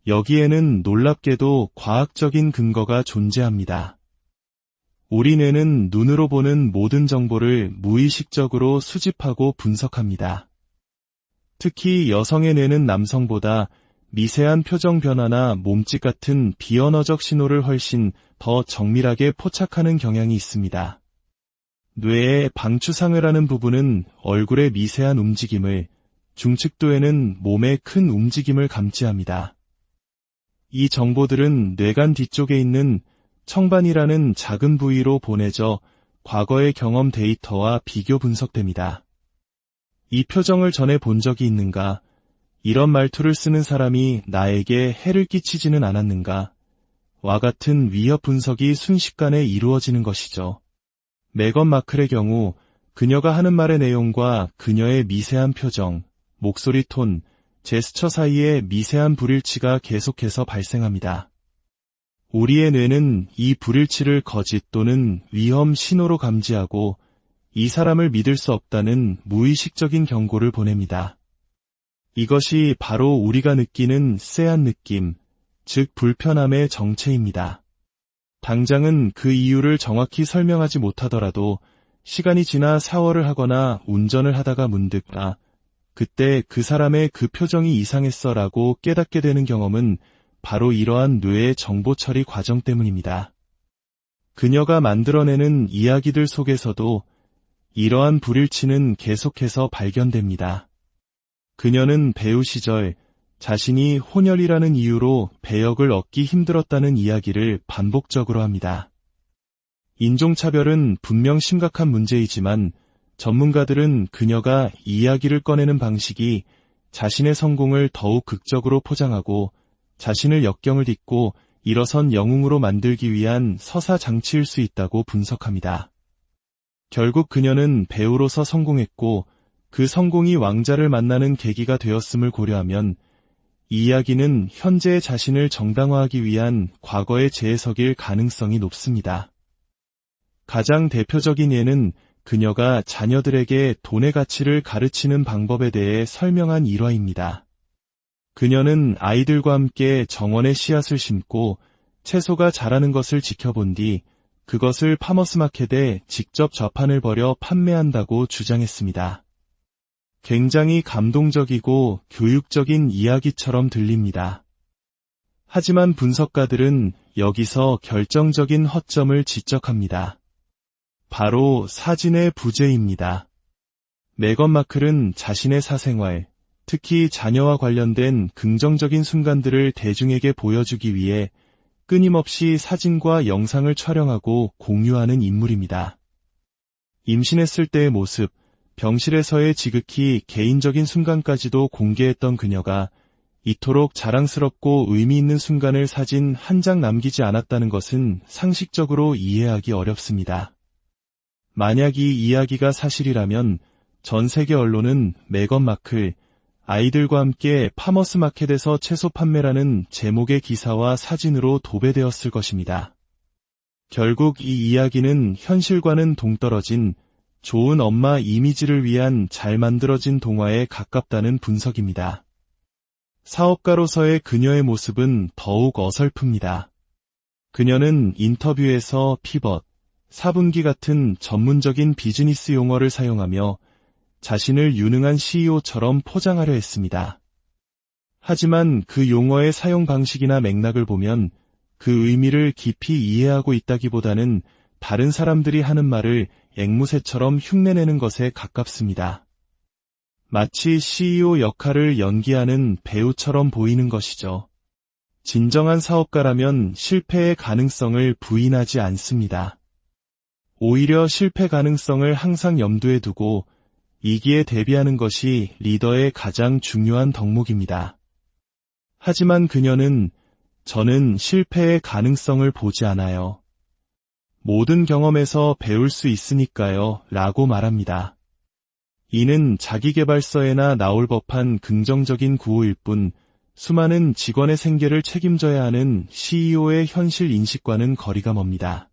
여기에는 놀랍게도 과학적인 근거가 존재합니다. 우리 뇌는 눈으로 보는 모든 정보를 무의식적으로 수집하고 분석합니다. 특히 여성의 뇌는 남성보다 미세한 표정 변화나 몸짓 같은 비언어적 신호를 훨씬 더 정밀하게 포착하는 경향이 있습니다. 뇌의 방추상을 하는 부분은 얼굴의 미세한 움직임을, 중측도에는 몸의 큰 움직임을 감지합니다. 이 정보들은 뇌관 뒤쪽에 있는 청반이라는 작은 부위로 보내져 과거의 경험 데이터와 비교 분석됩니다. 이 표정을 전에 본 적이 있는가? 이런 말투를 쓰는 사람이 나에게 해를 끼치지는 않았는가? 와 같은 위협 분석이 순식간에 이루어지는 것이죠. 메건 마클의 경우 그녀가 하는 말의 내용과 그녀의 미세한 표정, 목소리 톤, 제스처 사이에 미세한 불일치가 계속해서 발생합니다. 우리의 뇌는 이 불일치를 거짓 또는 위험 신호로 감지하고 이 사람을 믿을 수 없다는 무의식적인 경고를 보냅니다. 이것이 바로 우리가 느끼는 쎄한 느낌, 즉 불편함의 정체입니다. 당장은 그 이유를 정확히 설명하지 못하더라도 시간이 지나 샤워를 하거나 운전을 하다가 문득 그때 그 사람의 그 표정이 이상했어 라고 깨닫게 되는 경험은 바로 이러한 뇌의 정보 처리 과정 때문입니다. 그녀가 만들어내는 이야기들 속에서도 이러한 불일치는 계속해서 발견됩니다. 그녀는 배우 시절 자신이 혼혈이라는 이유로 배역을 얻기 힘들었다는 이야기를 반복적으로 합니다. 인종차별은 분명 심각한 문제이지만 전문가들은 그녀가 이야기를 꺼내는 방식이 자신의 성공을 더욱 극적으로 포장하고 자신을 역경을 딛고 일어선 영웅으로 만들기 위한 서사 장치일 수 있다고 분석합니다. 결국 그녀는 배우로서 성공했고 그 성공이 왕자를 만나는 계기가 되었음을 고려하면 이 이야기는 현재의 자신을 정당화하기 위한 과거의 재해석일 가능성이 높습니다. 가장 대표적인 예는 그녀가 자녀들에게 돈의 가치를 가르치는 방법에 대해 설명한 일화입니다. 그녀는 아이들과 함께 정원에 씨앗을 심고 채소가 자라는 것을 지켜본 뒤 그것을 파머스마켓에 직접 좌판을 벌여 판매한다고 주장했습니다. 굉장히 감동적이고 교육적인 이야기처럼 들립니다. 하지만 분석가들은 여기서 결정적인 허점을 지적합니다. 바로 사진의 부재입니다. 메건 마클은 자신의 사생활, 특히 자녀와 관련된 긍정적인 순간들을 대중에게 보여주기 위해 끊임없이 사진과 영상을 촬영하고 공유하는 인물입니다. 임신했을 때의 모습, 병실에서의 지극히 개인적인 순간까지도 공개했던 그녀가 이토록 자랑스럽고 의미 있는 순간을 사진 한 장 남기지 않았다는 것은 상식적으로 이해하기 어렵습니다. 만약 이 이야기가 사실이라면 전 세계 언론은 메건 마클, 아이들과 함께 파머스 마켓에서 채소 판매라는 제목의 기사와 사진으로 도배되었을 것입니다. 결국 이 이야기는 현실과는 동떨어진 좋은 엄마 이미지를 위한 잘 만들어진 동화에 가깝다는 분석입니다. 사업가로서의 그녀의 모습은 더욱 어설픕니다. 그녀는 인터뷰에서 피벗, 4분기 같은 전문적인 비즈니스 용어를 사용하며 자신을 유능한 CEO처럼 포장하려 했습니다. 하지만 그 용어의 사용 방식이나 맥락을 보면 그 의미를 깊이 이해하고 있다기보다는 다른 사람들이 하는 말을 앵무새처럼 흉내내는 것에 가깝습니다. 마치 CEO 역할을 연기하는 배우처럼 보이는 것이죠. 진정한 사업가라면 실패의 가능성을 부인하지 않습니다. 오히려 실패 가능성을 항상 염두에 두고 이기에 대비하는 것이 리더의 가장 중요한 덕목입니다. 하지만 그녀는 저는 실패의 가능성을 보지 않아요. 모든 경험에서 배울 수 있으니까요 라고 말합니다. 이는 자기계발서에나 나올 법한 긍정적인 구호일 뿐 수많은 직원의 생계를 책임져야 하는 CEO의 현실 인식과는 거리가 멉니다.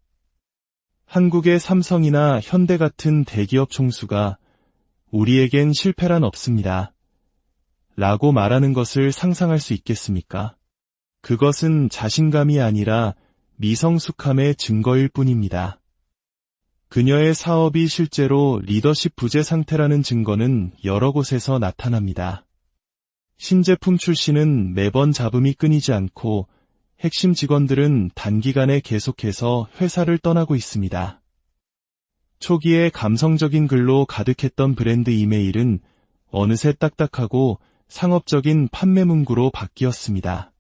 한국의 삼성이나 현대 같은 대기업 총수가 우리에겐 실패란 없습니다. 라고 말하는 것을 상상할 수 있겠습니까? 그것은 자신감이 아니라 미성숙함의 증거일 뿐입니다. 그녀의 사업이 실제로 리더십 부재 상태라는 증거는 여러 곳에서 나타납니다. 신제품 출시는 매번 잡음이 끊이지 않고 핵심 직원들은 단기간에 계속해서 회사를 떠나고 있습니다. 초기에 감성적인 글로 가득했던 브랜드 이메일은 어느새 딱딱하고 상업적인 판매 문구로 바뀌었습니다.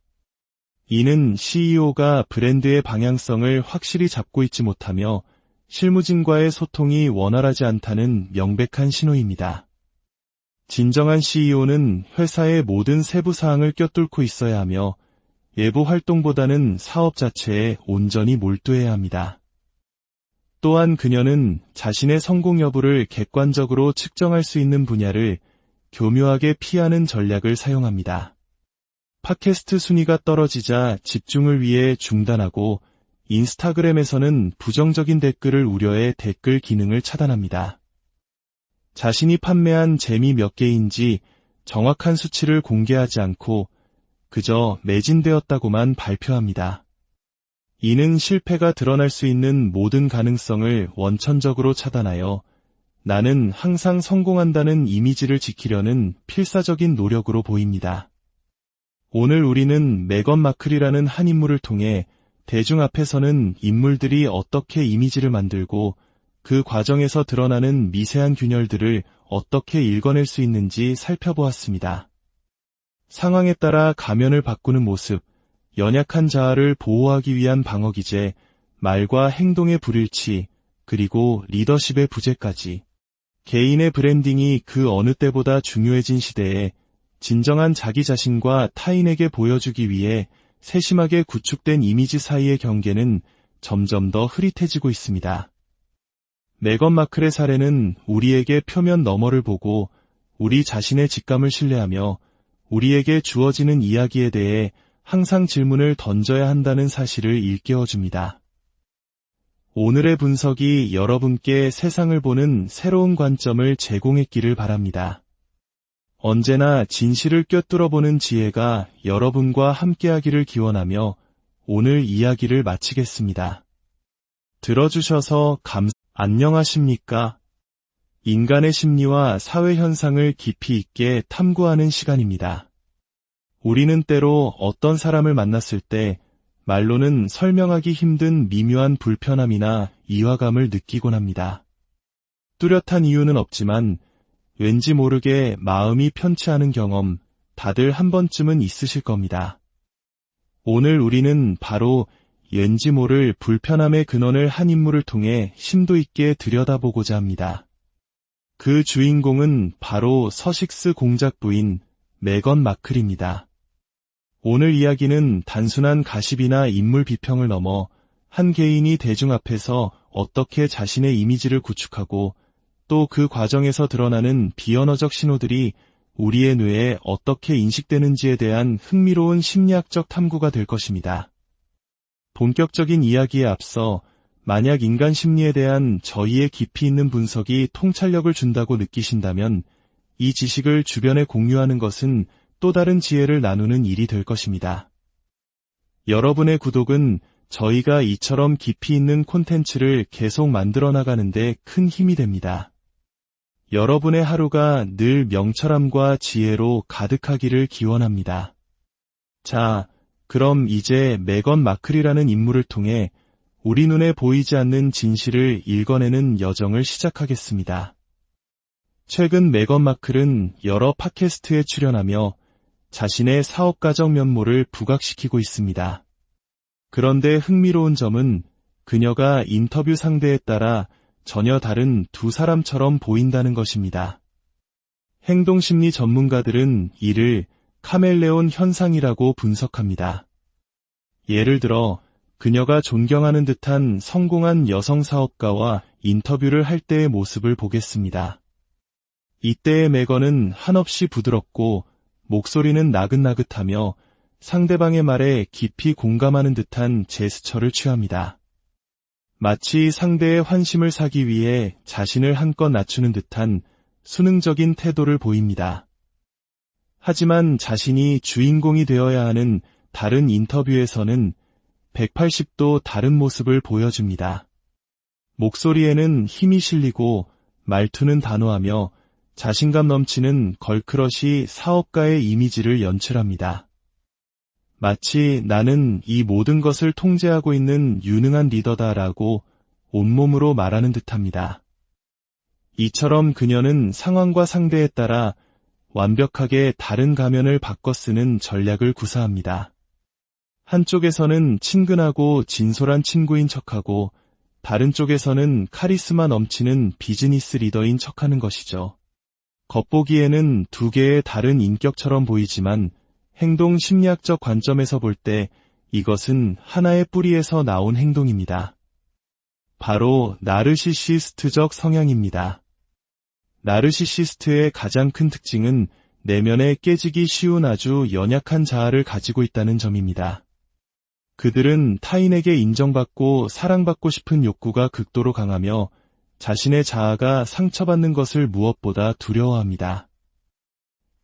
이는 CEO가 브랜드의 방향성을 확실히 잡고 있지 못하며 실무진과의 소통이 원활하지 않다는 명백한 신호입니다. 진정한 CEO는 회사의 모든 세부 사항을 꿰뚫고 있어야 하며 외부 활동보다는 사업 자체에 온전히 몰두해야 합니다. 또한 그녀는 자신의 성공 여부를 객관적으로 측정할 수 있는 분야를 교묘하게 피하는 전략을 사용합니다. 팟캐스트 순위가 떨어지자 집중을 위해 중단하고 인스타그램에서는 부정적인 댓글을 우려해 댓글 기능을 차단합니다. 자신이 판매한 재미 몇 개인지 정확한 수치를 공개하지 않고 그저 매진되었다고만 발표합니다. 이는 실패가 드러날 수 있는 모든 가능성을 원천적으로 차단하여 나는 항상 성공한다는 이미지를 지키려는 필사적인 노력으로 보입니다. 오늘 우리는 메건 마클이라는 한 인물을 통해 대중 앞에서는 인물들이 어떻게 이미지를 만들고 그 과정에서 드러나는 미세한 균열들을 어떻게 읽어낼 수 있는지 살펴보았습니다. 상황에 따라 가면을 바꾸는 모습, 연약한 자아를 보호하기 위한 방어기제, 말과 행동의 불일치, 그리고 리더십의 부재까지. 개인의 브랜딩이 그 어느 때보다 중요해진 시대에 진정한 자기 자신과 타인에게 보여주기 위해 세심하게 구축된 이미지 사이의 경계는 점점 더 흐릿해지고 있습니다. 메건 마클의 사례는 우리에게 표면 너머를 보고 우리 자신의 직감을 신뢰하며 우리에게 주어지는 이야기에 대해 항상 질문을 던져야 한다는 사실을 일깨워줍니다. 오늘의 분석이 여러분께 세상을 보는 새로운 관점을 제공했기를 바랍니다. 언제나 진실을 꿰뚫어보는 지혜가 여러분과 함께하기를 기원하며 오늘 이야기를 마치겠습니다. 들어주셔서 안녕하십니까? 인간의 심리와 사회 현상을 깊이 있게 탐구하는 시간입니다. 우리는 때로 어떤 사람을 만났을 때 말로는 설명하기 힘든 미묘한 불편함이나 이화감을 느끼곤 합니다. 뚜렷한 이유는 없지만 왠지 모르게 마음이 편치 않은 경험 다들 한 번쯤은 있으실 겁니다. 오늘 우리는 바로 왠지 모를 불편함의 근원을 한 인물을 통해 심도 있게 들여다보고자 합니다. 그 주인공은 바로 서식스 공작 부인 메건 마클입니다. 오늘 이야기는 단순한 가십이나 인물 비평을 넘어 한 개인이 대중 앞에서 어떻게 자신의 이미지를 구축하고 또 그 과정에서 드러나는 비언어적 신호들이 우리의 뇌에 어떻게 인식되는지에 대한 흥미로운 심리학적 탐구가 될 것입니다. 본격적인 이야기에 앞서 만약 인간 심리에 대한 저희의 깊이 있는 분석이 통찰력을 준다고 느끼신다면 이 지식을 주변에 공유하는 것은 또 다른 지혜를 나누는 일이 될 것입니다. 여러분의 구독은 저희가 이처럼 깊이 있는 콘텐츠를 계속 만들어 나가는데 큰 힘이 됩니다. 여러분의 하루가 늘 명철함과 지혜로 가득하기를 기원합니다. 자, 그럼 이제 메건 마클이라는 인물을 통해 우리 눈에 보이지 않는 진실을 읽어내는 여정을 시작하겠습니다. 최근 메건 마클은 여러 팟캐스트에 출연하며 자신의 사업가적 면모를 부각시키고 있습니다. 그런데 흥미로운 점은 그녀가 인터뷰 상대에 따라 전혀 다른 두 사람처럼 보인다는 것입니다. 행동심리 전문가들은 이를 카멜레온 현상이라고 분석합니다. 예를 들어 그녀가 존경하는 듯한 성공한 여성 사업가와 인터뷰를 할 때의 모습을 보겠습니다. 이때의 메건은 한없이 부드럽고 목소리는 나긋나긋하며 상대방의 말에 깊이 공감하는 듯한 제스처를 취합니다. 마치 상대의 환심을 사기 위해 자신을 한껏 낮추는 듯한 수능적인 태도를 보입니다. 하지만 자신이 주인공이 되어야 하는 다른 인터뷰에서는 180도 다른 모습을 보여줍니다. 목소리에는 힘이 실리고 말투는 단호하며 자신감 넘치는 걸크러시 사업가의 이미지를 연출합니다. 마치 나는 이 모든 것을 통제하고 있는 유능한 리더다라고 온몸으로 말하는 듯합니다. 이처럼 그녀는 상황과 상대에 따라 완벽하게 다른 가면을 바꿔 쓰는 전략을 구사합니다. 한쪽에서는 친근하고 진솔한 친구인 척하고 다른 쪽에서는 카리스마 넘치는 비즈니스 리더인 척하는 것이죠. 겉보기에는 두 개의 다른 인격처럼 보이지만 행동 심리학적 관점에서 볼 때 이것은 하나의 뿌리에서 나온 행동입니다. 바로 나르시시스트적 성향입니다. 나르시시스트의 가장 큰 특징은 내면에 깨지기 쉬운 아주 연약한 자아를 가지고 있다는 점입니다. 그들은 타인에게 인정받고 사랑받고 싶은 욕구가 극도로 강하며 자신의 자아가 상처받는 것을 무엇보다 두려워합니다.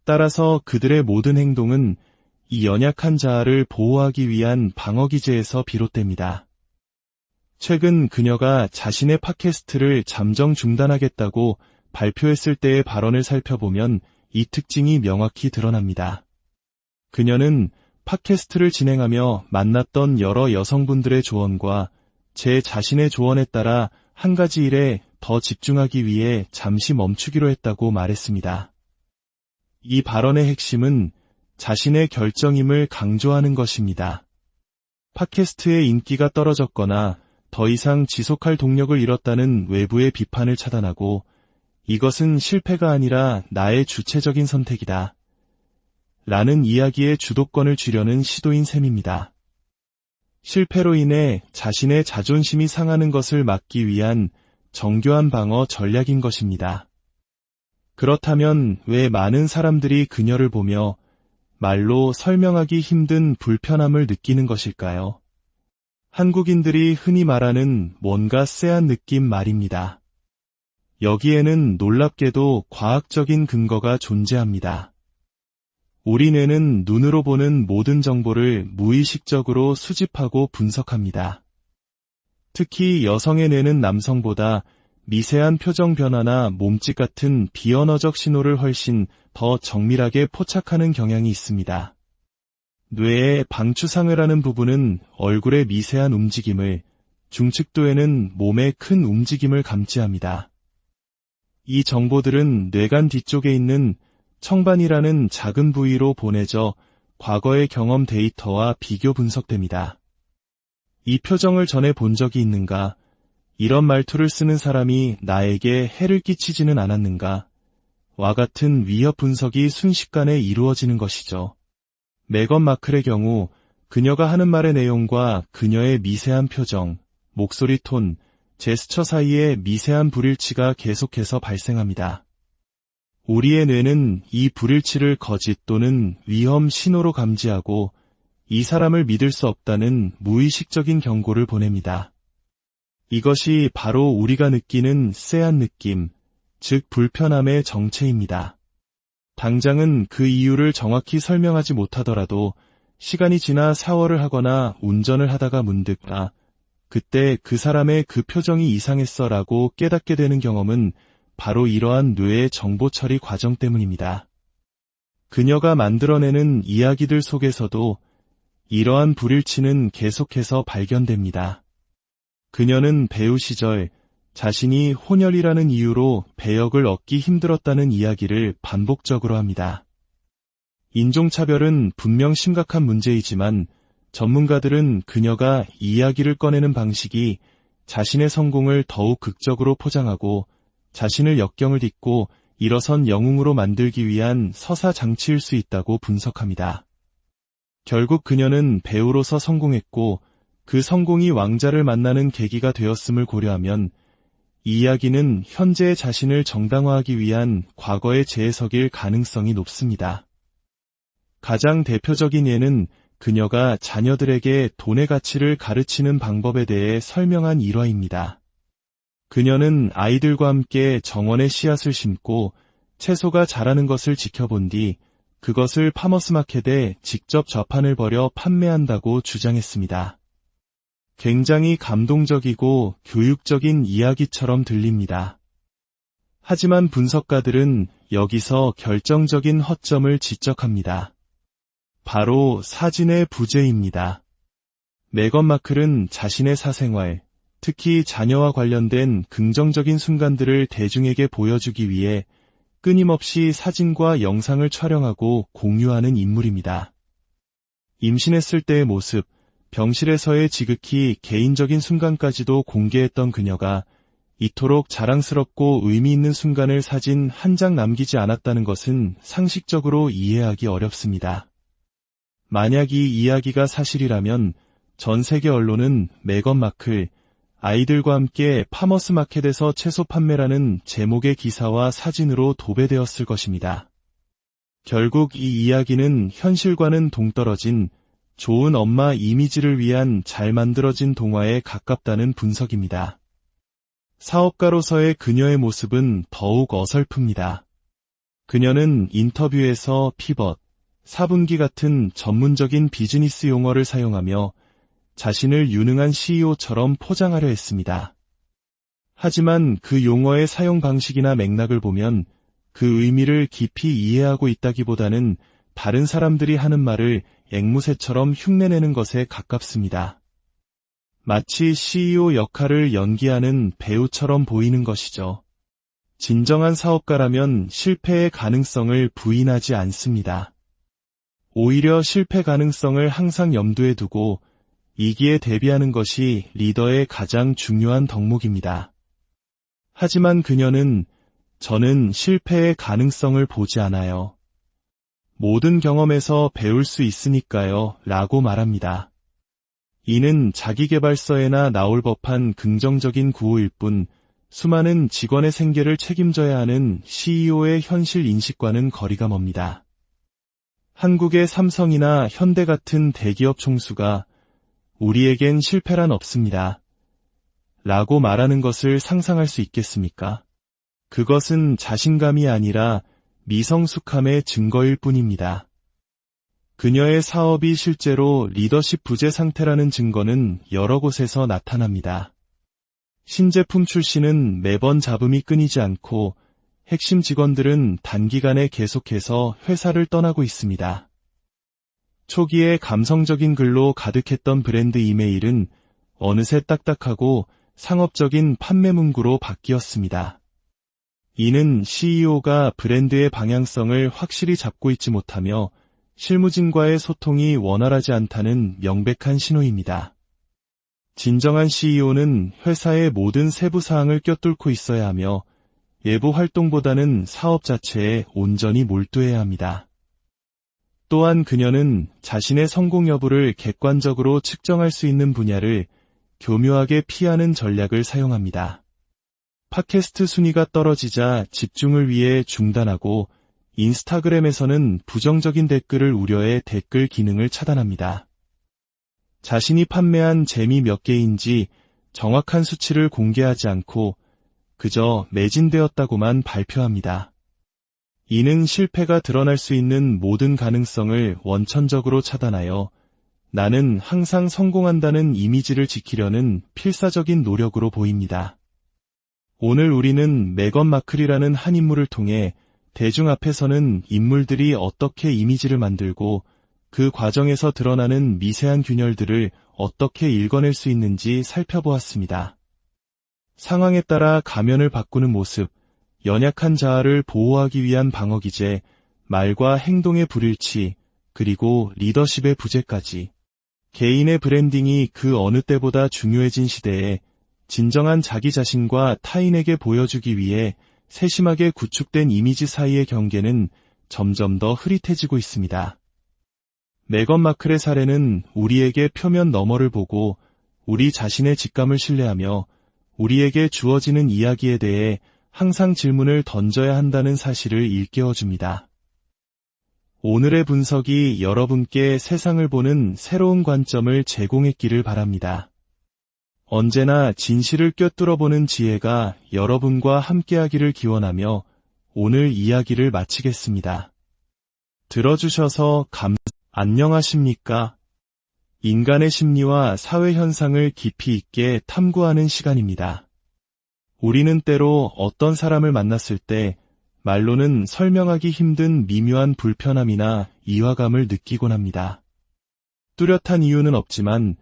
따라서 그들의 모든 행동은 이 연약한 자아를 보호하기 위한 방어기제에서 비롯됩니다. 최근 그녀가 자신의 팟캐스트를 잠정 중단하겠다고 발표했을 때의 발언을 살펴보면 이 특징이 명확히 드러납니다. 그녀는 팟캐스트를 진행하며 만났던 여러 여성분들의 조언과 제 자신의 조언에 따라 한 가지 일에 더 집중하기 위해 잠시 멈추기로 했다고 말했습니다. 이 발언의 핵심은 자신의 결정임을 강조하는 것입니다. 팟캐스트의 인기가 떨어졌거나 더 이상 지속할 동력을 잃었다는 외부의 비판을 차단하고 이것은 실패가 아니라 나의 주체적인 선택이다. 라는 이야기의 주도권을 쥐려는 시도인 셈입니다. 실패로 인해 자신의 자존심이 상하는 것을 막기 위한 정교한 방어 전략인 것입니다. 그렇다면 왜 많은 사람들이 그녀를 보며 말로 설명하기 힘든 불편함을 느끼는 것일까요? 한국인들이 흔히 말하는 뭔가 쎄한 느낌 말입니다. 여기에는 놀랍게도 과학적인 근거가 존재합니다. 우리 뇌는 눈으로 보는 모든 정보를 무의식적으로 수집하고 분석합니다. 특히 여성의 뇌는 남성보다 미세한 표정 변화나 몸짓 같은 비언어적 신호를 훨씬 더 정밀하게 포착하는 경향이 있습니다. 뇌의 방추상회라는 부분은 얼굴의 미세한 움직임을, 중측도에는 몸의 큰 움직임을 감지합니다. 이 정보들은 뇌관 뒤쪽에 있는 청반이라는 작은 부위로 보내져 과거의 경험 데이터와 비교 분석됩니다. 이 표정을 전에 본 적이 있는가? 이런 말투를 쓰는 사람이 나에게 해를 끼치지는 않았는가? 와 같은 위협 분석이 순식간에 이루어지는 것이죠. 메건 마클의 경우 그녀가 하는 말의 내용과 그녀의 미세한 표정, 목소리 톤, 제스처 사이에 미세한 불일치가 계속해서 발생합니다. 우리의 뇌는 이 불일치를 거짓 또는 위험 신호로 감지하고 이 사람을 믿을 수 없다는 무의식적인 경고를 보냅니다. 이것이 바로 우리가 느끼는 쎄한 느낌, 즉 불편함의 정체입니다. 당장은 그 이유를 정확히 설명하지 못하더라도 시간이 지나 샤워를 하거나 운전을 하다가 문득 그때 그 사람의 그 표정이 이상했어 라고 깨닫게 되는 경험은 바로 이러한 뇌의 정보 처리 과정 때문입니다. 그녀가 만들어내는 이야기들 속에서도 이러한 불일치는 계속해서 발견됩니다. 그녀는 배우 시절 자신이 혼혈이라는 이유로 배역을 얻기 힘들었다는 이야기를 반복적으로 합니다. 인종차별은 분명 심각한 문제이지만 전문가들은 그녀가 이야기를 꺼내는 방식이 자신의 성공을 더욱 극적으로 포장하고 자신을 역경을 딛고 일어선 영웅으로 만들기 위한 서사장치일 수 있다고 분석합니다. 결국 그녀는 배우로서 성공했고 그 성공이 왕자를 만나는 계기가 되었음을 고려하면 이 이야기는 현재의 자신을 정당화하기 위한 과거의 재해석일 가능성이 높습니다. 가장 대표적인 예는 그녀가 자녀들에게 돈의 가치를 가르치는 방법에 대해 설명한 일화입니다. 그녀는 아이들과 함께 정원에 씨앗을 심고 채소가 자라는 것을 지켜본 뒤 그것을 파머스마켓에 직접 좌판을 벌여 판매한다고 주장했습니다. 굉장히 감동적이고 교육적인 이야기처럼 들립니다. 하지만 분석가들은 여기서 결정적인 허점을 지적합니다. 바로 사진의 부재입니다. 메건 마클은 자신의 사생활, 특히 자녀와 관련된 긍정적인 순간들을 대중에게 보여주기 위해 끊임없이 사진과 영상을 촬영하고 공유하는 인물입니다. 임신했을 때의 모습, 병실에서의 지극히 개인적인 순간까지도 공개했던 그녀가 이토록 자랑스럽고 의미 있는 순간을 사진 한 장 남기지 않았다는 것은 상식적으로 이해하기 어렵습니다. 만약 이 이야기가 사실이라면 전 세계 언론은 메건 마클, 아이들과 함께 파머스 마켓에서 채소 판매라는 제목의 기사와 사진으로 도배되었을 것입니다. 결국 이 이야기는 현실과는 동떨어진 좋은 엄마 이미지를 위한 잘 만들어진 동화에 가깝다는 분석입니다. 사업가로서의 그녀의 모습은 더욱 어설픕니다. 그녀는 인터뷰에서 피벗, 4분기 같은 전문적인 비즈니스 용어를 사용하며 자신을 유능한 CEO처럼 포장하려 했습니다. 하지만 그 용어의 사용 방식이나 맥락을 보면 그 의미를 깊이 이해하고 있다기보다는 다른 사람들이 하는 말을 앵무새처럼 흉내내는 것에 가깝습니다. 마치 CEO 역할을 연기하는 배우처럼 보이는 것이죠. 진정한 사업가라면 실패의 가능성을 부인하지 않습니다. 오히려 실패 가능성을 항상 염두에 두고 이기에 대비하는 것이 리더의 가장 중요한 덕목입니다. 하지만 그녀는 저는 실패의 가능성을 보지 않아요. 모든 경험에서 배울 수 있으니까요 라고 말합니다. 이는 자기계발서에나 나올 법한 긍정적인 구호일 뿐 수많은 직원의 생계를 책임져야 하는 CEO의 현실 인식과는 거리가 멉니다. 한국의 삼성이나 현대 같은 대기업 총수가 우리에겐 실패란 없습니다. 라고 말하는 것을 상상할 수 있겠습니까? 그것은 자신감이 아니라 미성숙함의 증거일 뿐입니다. 그녀의 사업이 실제로 리더십 부재 상태라는 증거는 여러 곳에서 나타납니다. 신제품 출시는 매번 잡음이 끊이지 않고 핵심 직원들은 단기간에 계속해서 회사를 떠나고 있습니다. 초기에 감성적인 글로 가득했던 브랜드 이메일은 어느새 딱딱하고 상업적인 판매 문구로 바뀌었습니다. 이는 CEO가 브랜드의 방향성을 확실히 잡고 있지 못하며 실무진과의 소통이 원활하지 않다는 명백한 신호입니다. 진정한 CEO는 회사의 모든 세부 사항을 꿰뚫고 있어야 하며 외부 활동보다는 사업 자체에 온전히 몰두해야 합니다. 또한 그녀는 자신의 성공 여부를 객관적으로 측정할 수 있는 분야를 교묘하게 피하는 전략을 사용합니다. 팟캐스트 순위가 떨어지자 집중을 위해 중단하고 인스타그램에서는 부정적인 댓글을 우려해 댓글 기능을 차단합니다. 자신이 판매한 재미 몇 개인지 정확한 수치를 공개하지 않고 그저 매진되었다고만 발표합니다. 이는 실패가 드러날 수 있는 모든 가능성을 원천적으로 차단하여 나는 항상 성공한다는 이미지를 지키려는 필사적인 노력으로 보입니다. 오늘 우리는 메건 마클이라는 한 인물을 통해 대중 앞에서는 인물들이 어떻게 이미지를 만들고 그 과정에서 드러나는 미세한 균열들을 어떻게 읽어낼 수 있는지 살펴보았습니다. 상황에 따라 가면을 바꾸는 모습, 연약한 자아를 보호하기 위한 방어기제, 말과 행동의 불일치, 그리고 리더십의 부재까지. 개인의 브랜딩이 그 어느 때보다 중요해진 시대에 진정한 자기 자신과 타인에게 보여주기 위해 세심하게 구축된 이미지 사이의 경계는 점점 더 흐릿해지고 있습니다. 메건 마클의 사례는 우리에게 표면 너머를 보고 우리 자신의 직감을 신뢰하며 우리에게 주어지는 이야기에 대해 항상 질문을 던져야 한다는 사실을 일깨워줍니다. 오늘의 분석이 여러분께 세상을 보는 새로운 관점을 제공했기를 바랍니다. 언제나 진실을 꿰뚫어보는 지혜가 여러분과 함께하기를 기원하며 오늘 이야기를 마치겠습니다. 들어주셔서 안녕하십니까? 인간의 심리와 사회 현상을 깊이 있게 탐구하는 시간입니다. 우리는 때로 어떤 사람을 만났을 때 말로는 설명하기 힘든 미묘한 불편함이나 이화감을 느끼곤 합니다. 뚜렷한 이유는 없지만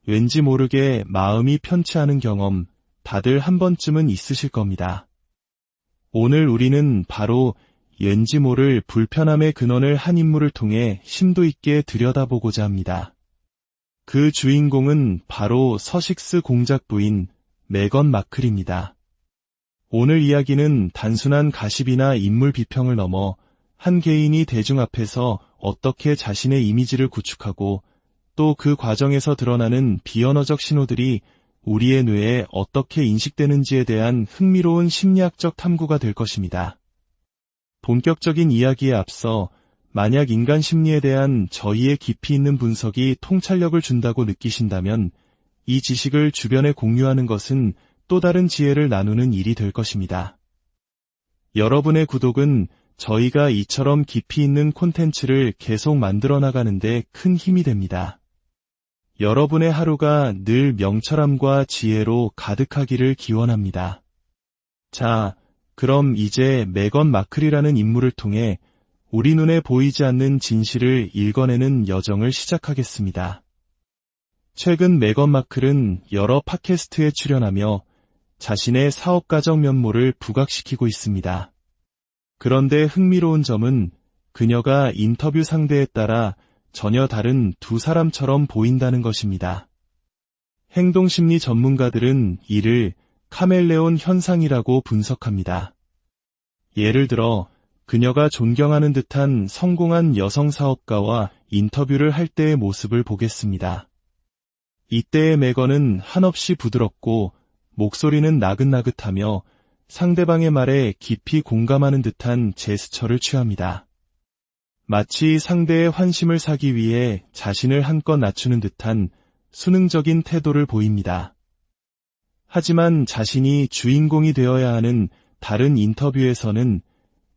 왠지 모르게 마음이 편치 않은 경험 다들 한 번쯤은 있으실 겁니다. 오늘 우리는 바로 왠지 모를 불편함의 근원을 한 인물을 통해 심도 있게 들여다보고자 합니다. 그 주인공은 바로 서식스 공작 부인 메건 마클입니다. 오늘 이야기는 단순한 가십이나 인물 비평을 넘어 한 개인이 대중 앞에서 어떻게 자신의 이미지를 구축하고 또 그 과정에서 드러나는 비언어적 신호들이 우리의 뇌에 어떻게 인식되는지에 대한 흥미로운 심리학적 탐구가 될 것입니다. 본격적인 이야기에 앞서 만약 인간 심리에 대한 저희의 깊이 있는 분석이 통찰력을 준다고 느끼신다면 이 지식을 주변에 공유하는 것은 또 다른 지혜를 나누는 일이 될 것입니다. 여러분의 구독은 저희가 이처럼 깊이 있는 콘텐츠를 계속 만들어 나가는데 큰 힘이 됩니다. 여러분의 하루가 늘 명철함과 지혜로 가득하기를 기원합니다. 자, 그럼 이제 메건 마클이라는 인물을 통해 우리 눈에 보이지 않는 진실을 읽어내는 여정을 시작하겠습니다. 최근 메건 마클은 여러 팟캐스트에 출연하며 자신의 사업가적 면모를 부각시키고 있습니다. 그런데 흥미로운 점은 그녀가 인터뷰 상대에 따라 전혀 다른 두 사람처럼 보인다는 것입니다. 행동심리 전문가들은 이를 카멜레온 현상이라고 분석합니다. 예를 들어 그녀가 존경하는 듯한 성공한 여성 사업가와 인터뷰를 할 때의 모습을 보겠습니다. 이때의 메건은 한없이 부드럽고 목소리는 나긋나긋하며 상대방의 말에 깊이 공감하는 듯한 제스처를 취합니다. 마치 상대의 환심을 사기 위해 자신을 한껏 낮추는 듯한 수능적인 태도를 보입니다. 하지만 자신이 주인공이 되어야 하는 다른 인터뷰에서는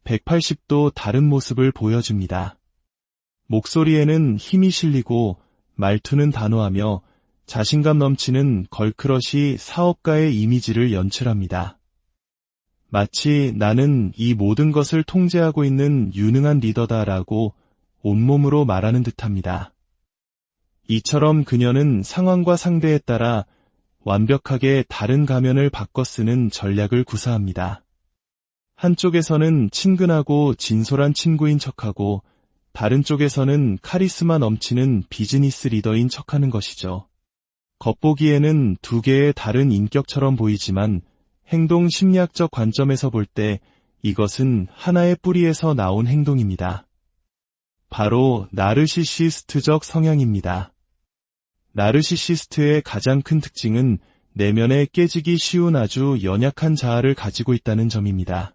180도 다른 모습을 보여줍니다. 목소리에는 힘이 실리고 말투는 단호하며 자신감 넘치는 걸크러시 사업가의 이미지를 연출합니다. 마치 나는 이 모든 것을 통제하고 있는 유능한 리더다라고 온몸으로 말하는 듯합니다. 이처럼 그녀는 상황과 상대에 따라 완벽하게 다른 가면을 바꿔 쓰는 전략을 구사합니다. 한쪽에서는 친근하고 진솔한 친구인 척하고 다른 쪽에서는 카리스마 넘치는 비즈니스 리더인 척하는 것이죠. 겉보기에는 두 개의 다른 인격처럼 보이지만 행동 심리학적 관점에서 볼 때 이것은 하나의 뿌리에서 나온 행동입니다. 바로 나르시시스트적 성향입니다. 나르시시스트의 가장 큰 특징은 내면에 깨지기 쉬운 아주 연약한 자아를 가지고 있다는 점입니다.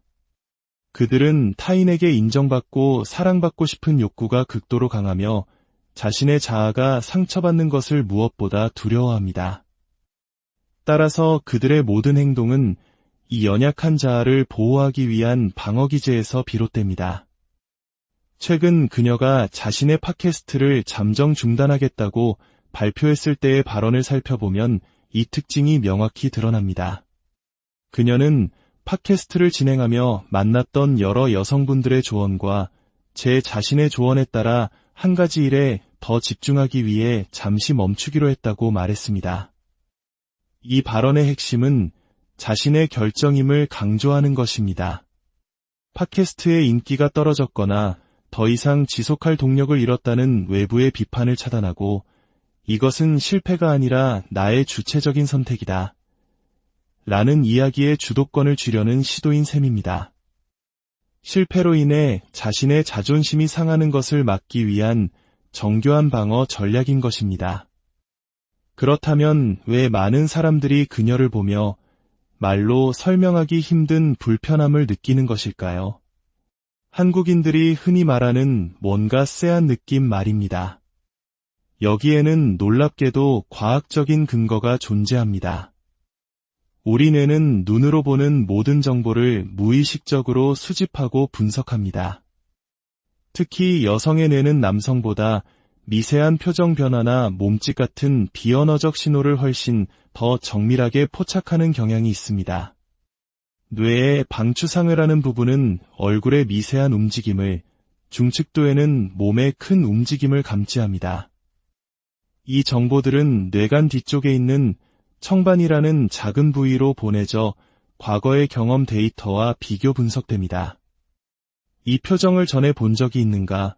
그들은 타인에게 인정받고 사랑받고 싶은 욕구가 극도로 강하며 자신의 자아가 상처받는 것을 무엇보다 두려워합니다. 따라서 그들의 모든 행동은 이 연약한 자아를 보호하기 위한 방어기제에서 비롯됩니다. 최근 그녀가 자신의 팟캐스트를 잠정 중단하겠다고 발표했을 때의 발언을 살펴보면 이 특징이 명확히 드러납니다. 그녀는 팟캐스트를 진행하며 만났던 여러 여성분들의 조언과 제 자신의 조언에 따라 한 가지 일에 더 집중하기 위해 잠시 멈추기로 했다고 말했습니다. 이 발언의 핵심은 자신의 결정임을 강조하는 것입니다. 팟캐스트의 인기가 떨어졌거나 더 이상 지속할 동력을 잃었다는 외부의 비판을 차단하고 이것은 실패가 아니라 나의 주체적인 선택이다. 라는 이야기의 주도권을 쥐려는 시도인 셈입니다. 실패로 인해 자신의 자존심이 상하는 것을 막기 위한 정교한 방어 전략인 것입니다. 그렇다면 왜 많은 사람들이 그녀를 보며 말로 설명하기 힘든 불편함을 느끼는 것일까요? 한국인들이 흔히 말하는 뭔가 쎄한 느낌 말입니다. 여기에는 놀랍게도 과학적인 근거가 존재합니다. 우리 뇌는 눈으로 보는 모든 정보를 무의식적으로 수집하고 분석합니다. 특히 여성의 뇌는 남성보다 미세한 표정 변화나 몸짓 같은 비언어적 신호를 훨씬 더 정밀하게 포착하는 경향이 있습니다. 뇌의 방추상회라는 부분은 얼굴의 미세한 움직임을, 중측도에는 몸의 큰 움직임을 감지합니다. 이 정보들은 뇌관 뒤쪽에 있는 청반이라는 작은 부위로 보내져 과거의 경험 데이터와 비교 분석됩니다. 이 표정을 전에 본 적이 있는가?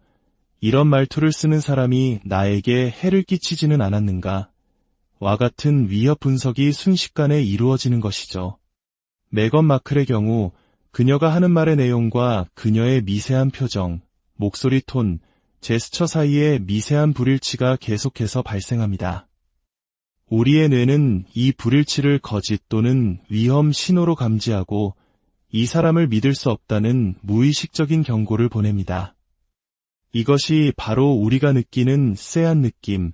이런 말투를 쓰는 사람이 나에게 해를 끼치지는 않았는가? 와 같은 위협 분석이 순식간에 이루어지는 것이죠. 메건 마클의 경우 그녀가 하는 말의 내용과 그녀의 미세한 표정, 목소리 톤, 제스처 사이에 미세한 불일치가 계속해서 발생합니다. 우리의 뇌는 이 불일치를 거짓 또는 위험 신호로 감지하고 이 사람을 믿을 수 없다는 무의식적인 경고를 보냅니다. 이것이 바로 우리가 느끼는 쎄한 느낌,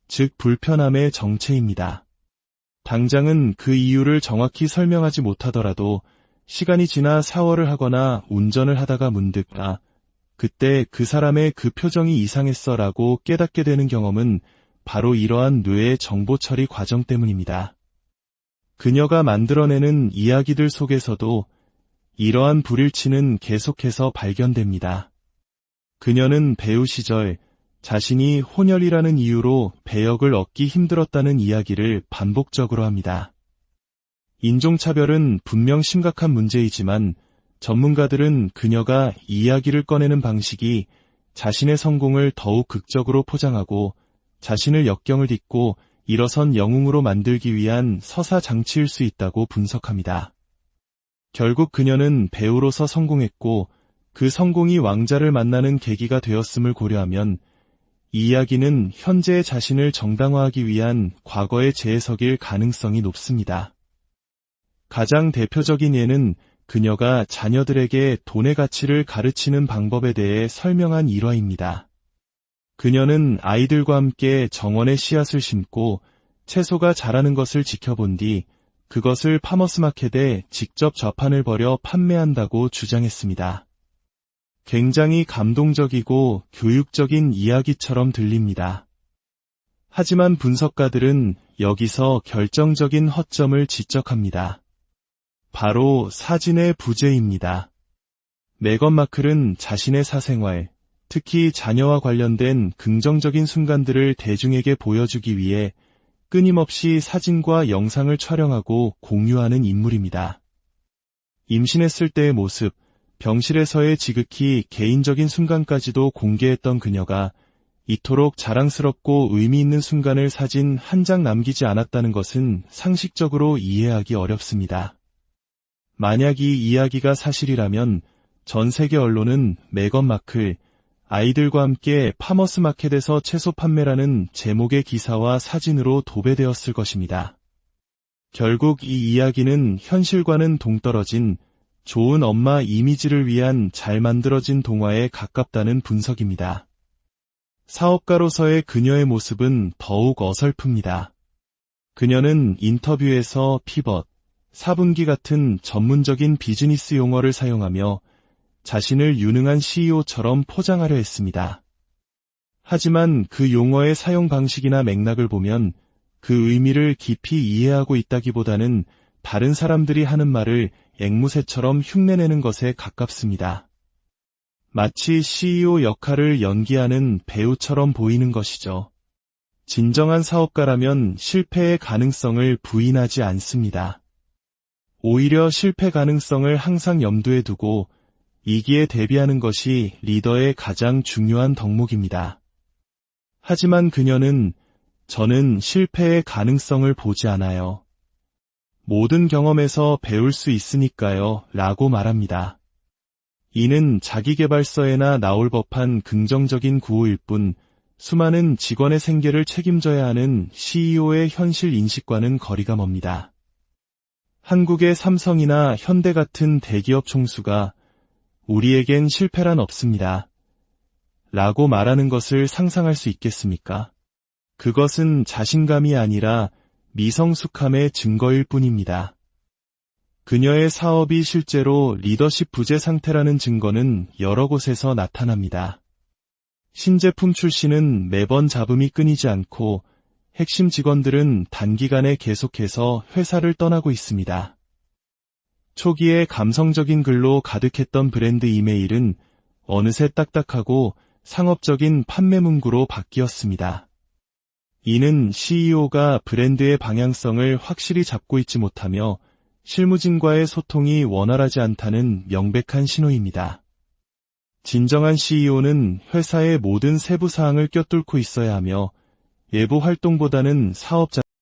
즉 불편함의 정체입니다. 당장은 그 이유를 정확히 설명하지 못하더라도 시간이 지나 샤워를 하거나 운전을 하다가 문득 그때 그 사람의 그 표정이 이상했어 라고 깨닫게 되는 경험은 바로 이러한 뇌의 정보 처리 과정 때문입니다. 그녀가 만들어내는 이야기들 속에서도 이러한 불일치는 계속해서 발견됩니다. 그녀는 배우 시절 자신이 혼혈이라는 이유로 배역을 얻기 힘들었다는 이야기를 반복적으로 합니다. 인종차별은 분명 심각한 문제이지만 전문가들은 그녀가 이야기를 꺼내는 방식이 자신의 성공을 더욱 극적으로 포장하고 자신을 역경을 딛고 일어선 영웅으로 만들기 위한 서사장치일 수 있다고 분석합니다. 결국 그녀는 배우로서 성공했고 그 성공이 왕자를 만나는 계기가 되었음을 고려하면 이 이야기는 현재의 자신을 정당화하기 위한 과거의 재해석일 가능성이 높습니다. 가장 대표적인 예는 그녀가 자녀들에게 돈의 가치를 가르치는 방법에 대해 설명한 일화입니다. 그녀는 아이들과 함께 정원에 씨앗을 심고 채소가 자라는 것을 지켜본 뒤 그것을 파머스마켓에 직접 좌판을 벌여 판매한다고 주장했습니다. 굉장히 감동적이고 교육적인 이야기처럼 들립니다. 하지만 분석가들은 여기서 결정적인 허점을 지적합니다. 바로 사진의 부재입니다. 메건 마클은 자신의 사생활, 특히 자녀와 관련된 긍정적인 순간들을 대중에게 보여주기 위해 끊임없이 사진과 영상을 촬영하고 공유하는 인물입니다. 임신했을 때의 모습, 병실에서의 지극히 개인적인 순간까지도 공개했던 그녀가 이토록 자랑스럽고 의미 있는 순간을 사진 한 장 남기지 않았다는 것은 상식적으로 이해하기 어렵습니다. 만약 이 이야기가 사실이라면 전 세계 언론은 메건 마클, 아이들과 함께 파머스 마켓에서 채소 판매라는 제목의 기사와 사진으로 도배되었을 것입니다. 결국 이 이야기는 현실과는 동떨어진 좋은 엄마 이미지를 위한 잘 만들어진 동화에 가깝다는 분석입니다. 사업가로서의 그녀의 모습은 더욱 어설픕니다. 그녀는 인터뷰에서 피벗, 4분기 같은 전문적인 비즈니스 용어를 사용하며 자신을 유능한 CEO처럼 포장하려 했습니다. 하지만 그 용어의 사용 방식이나 맥락을 보면 그 의미를 깊이 이해하고 있다기보다는 다른 사람들이 하는 말을 앵무새처럼 흉내내는 것에 가깝습니다. 마치 CEO 역할을 연기하는 배우처럼 보이는 것이죠. 진정한 사업가라면 실패의 가능성을 부인하지 않습니다. 오히려 실패 가능성을 항상 염두에 두고 이기에 대비하는 것이 리더의 가장 중요한 덕목입니다. 하지만 그녀는 저는 실패의 가능성을 보지 않아요. 모든 경험에서 배울 수 있으니까요 라고 말합니다. 이는 자기계발서에나 나올 법한 긍정적인 구호일 뿐 수많은 직원의 생계를 책임져야 하는 CEO의 현실 인식과는 거리가 멉니다. 한국의 삼성이나 현대 같은 대기업 총수가 우리에겐 실패란 없습니다. 라고 말하는 것을 상상할 수 있겠습니까? 그것은 자신감이 아니라 미성숙함의 증거일 뿐입니다. 그녀의 사업이 실제로 리더십 부재 상태라는 증거는 여러 곳에서 나타납니다. 신제품 출시는 매번 잡음이 끊이지 않고 핵심 직원들은 단기간에 계속해서 회사를 떠나고 있습니다. 초기에 감성적인 글로 가득했던 브랜드 이메일은 어느새 딱딱하고 상업적인 판매 문구로 바뀌었습니다. 이는 CEO가 브랜드의 방향성을 확실히 잡고 있지 못하며 실무진과의 소통이 원활하지 않다는 명백한 신호입니다. 진정한 CEO는 회사의 모든 세부 사항을 꿰뚫고 있어야 하며 외부 활동보다는 사업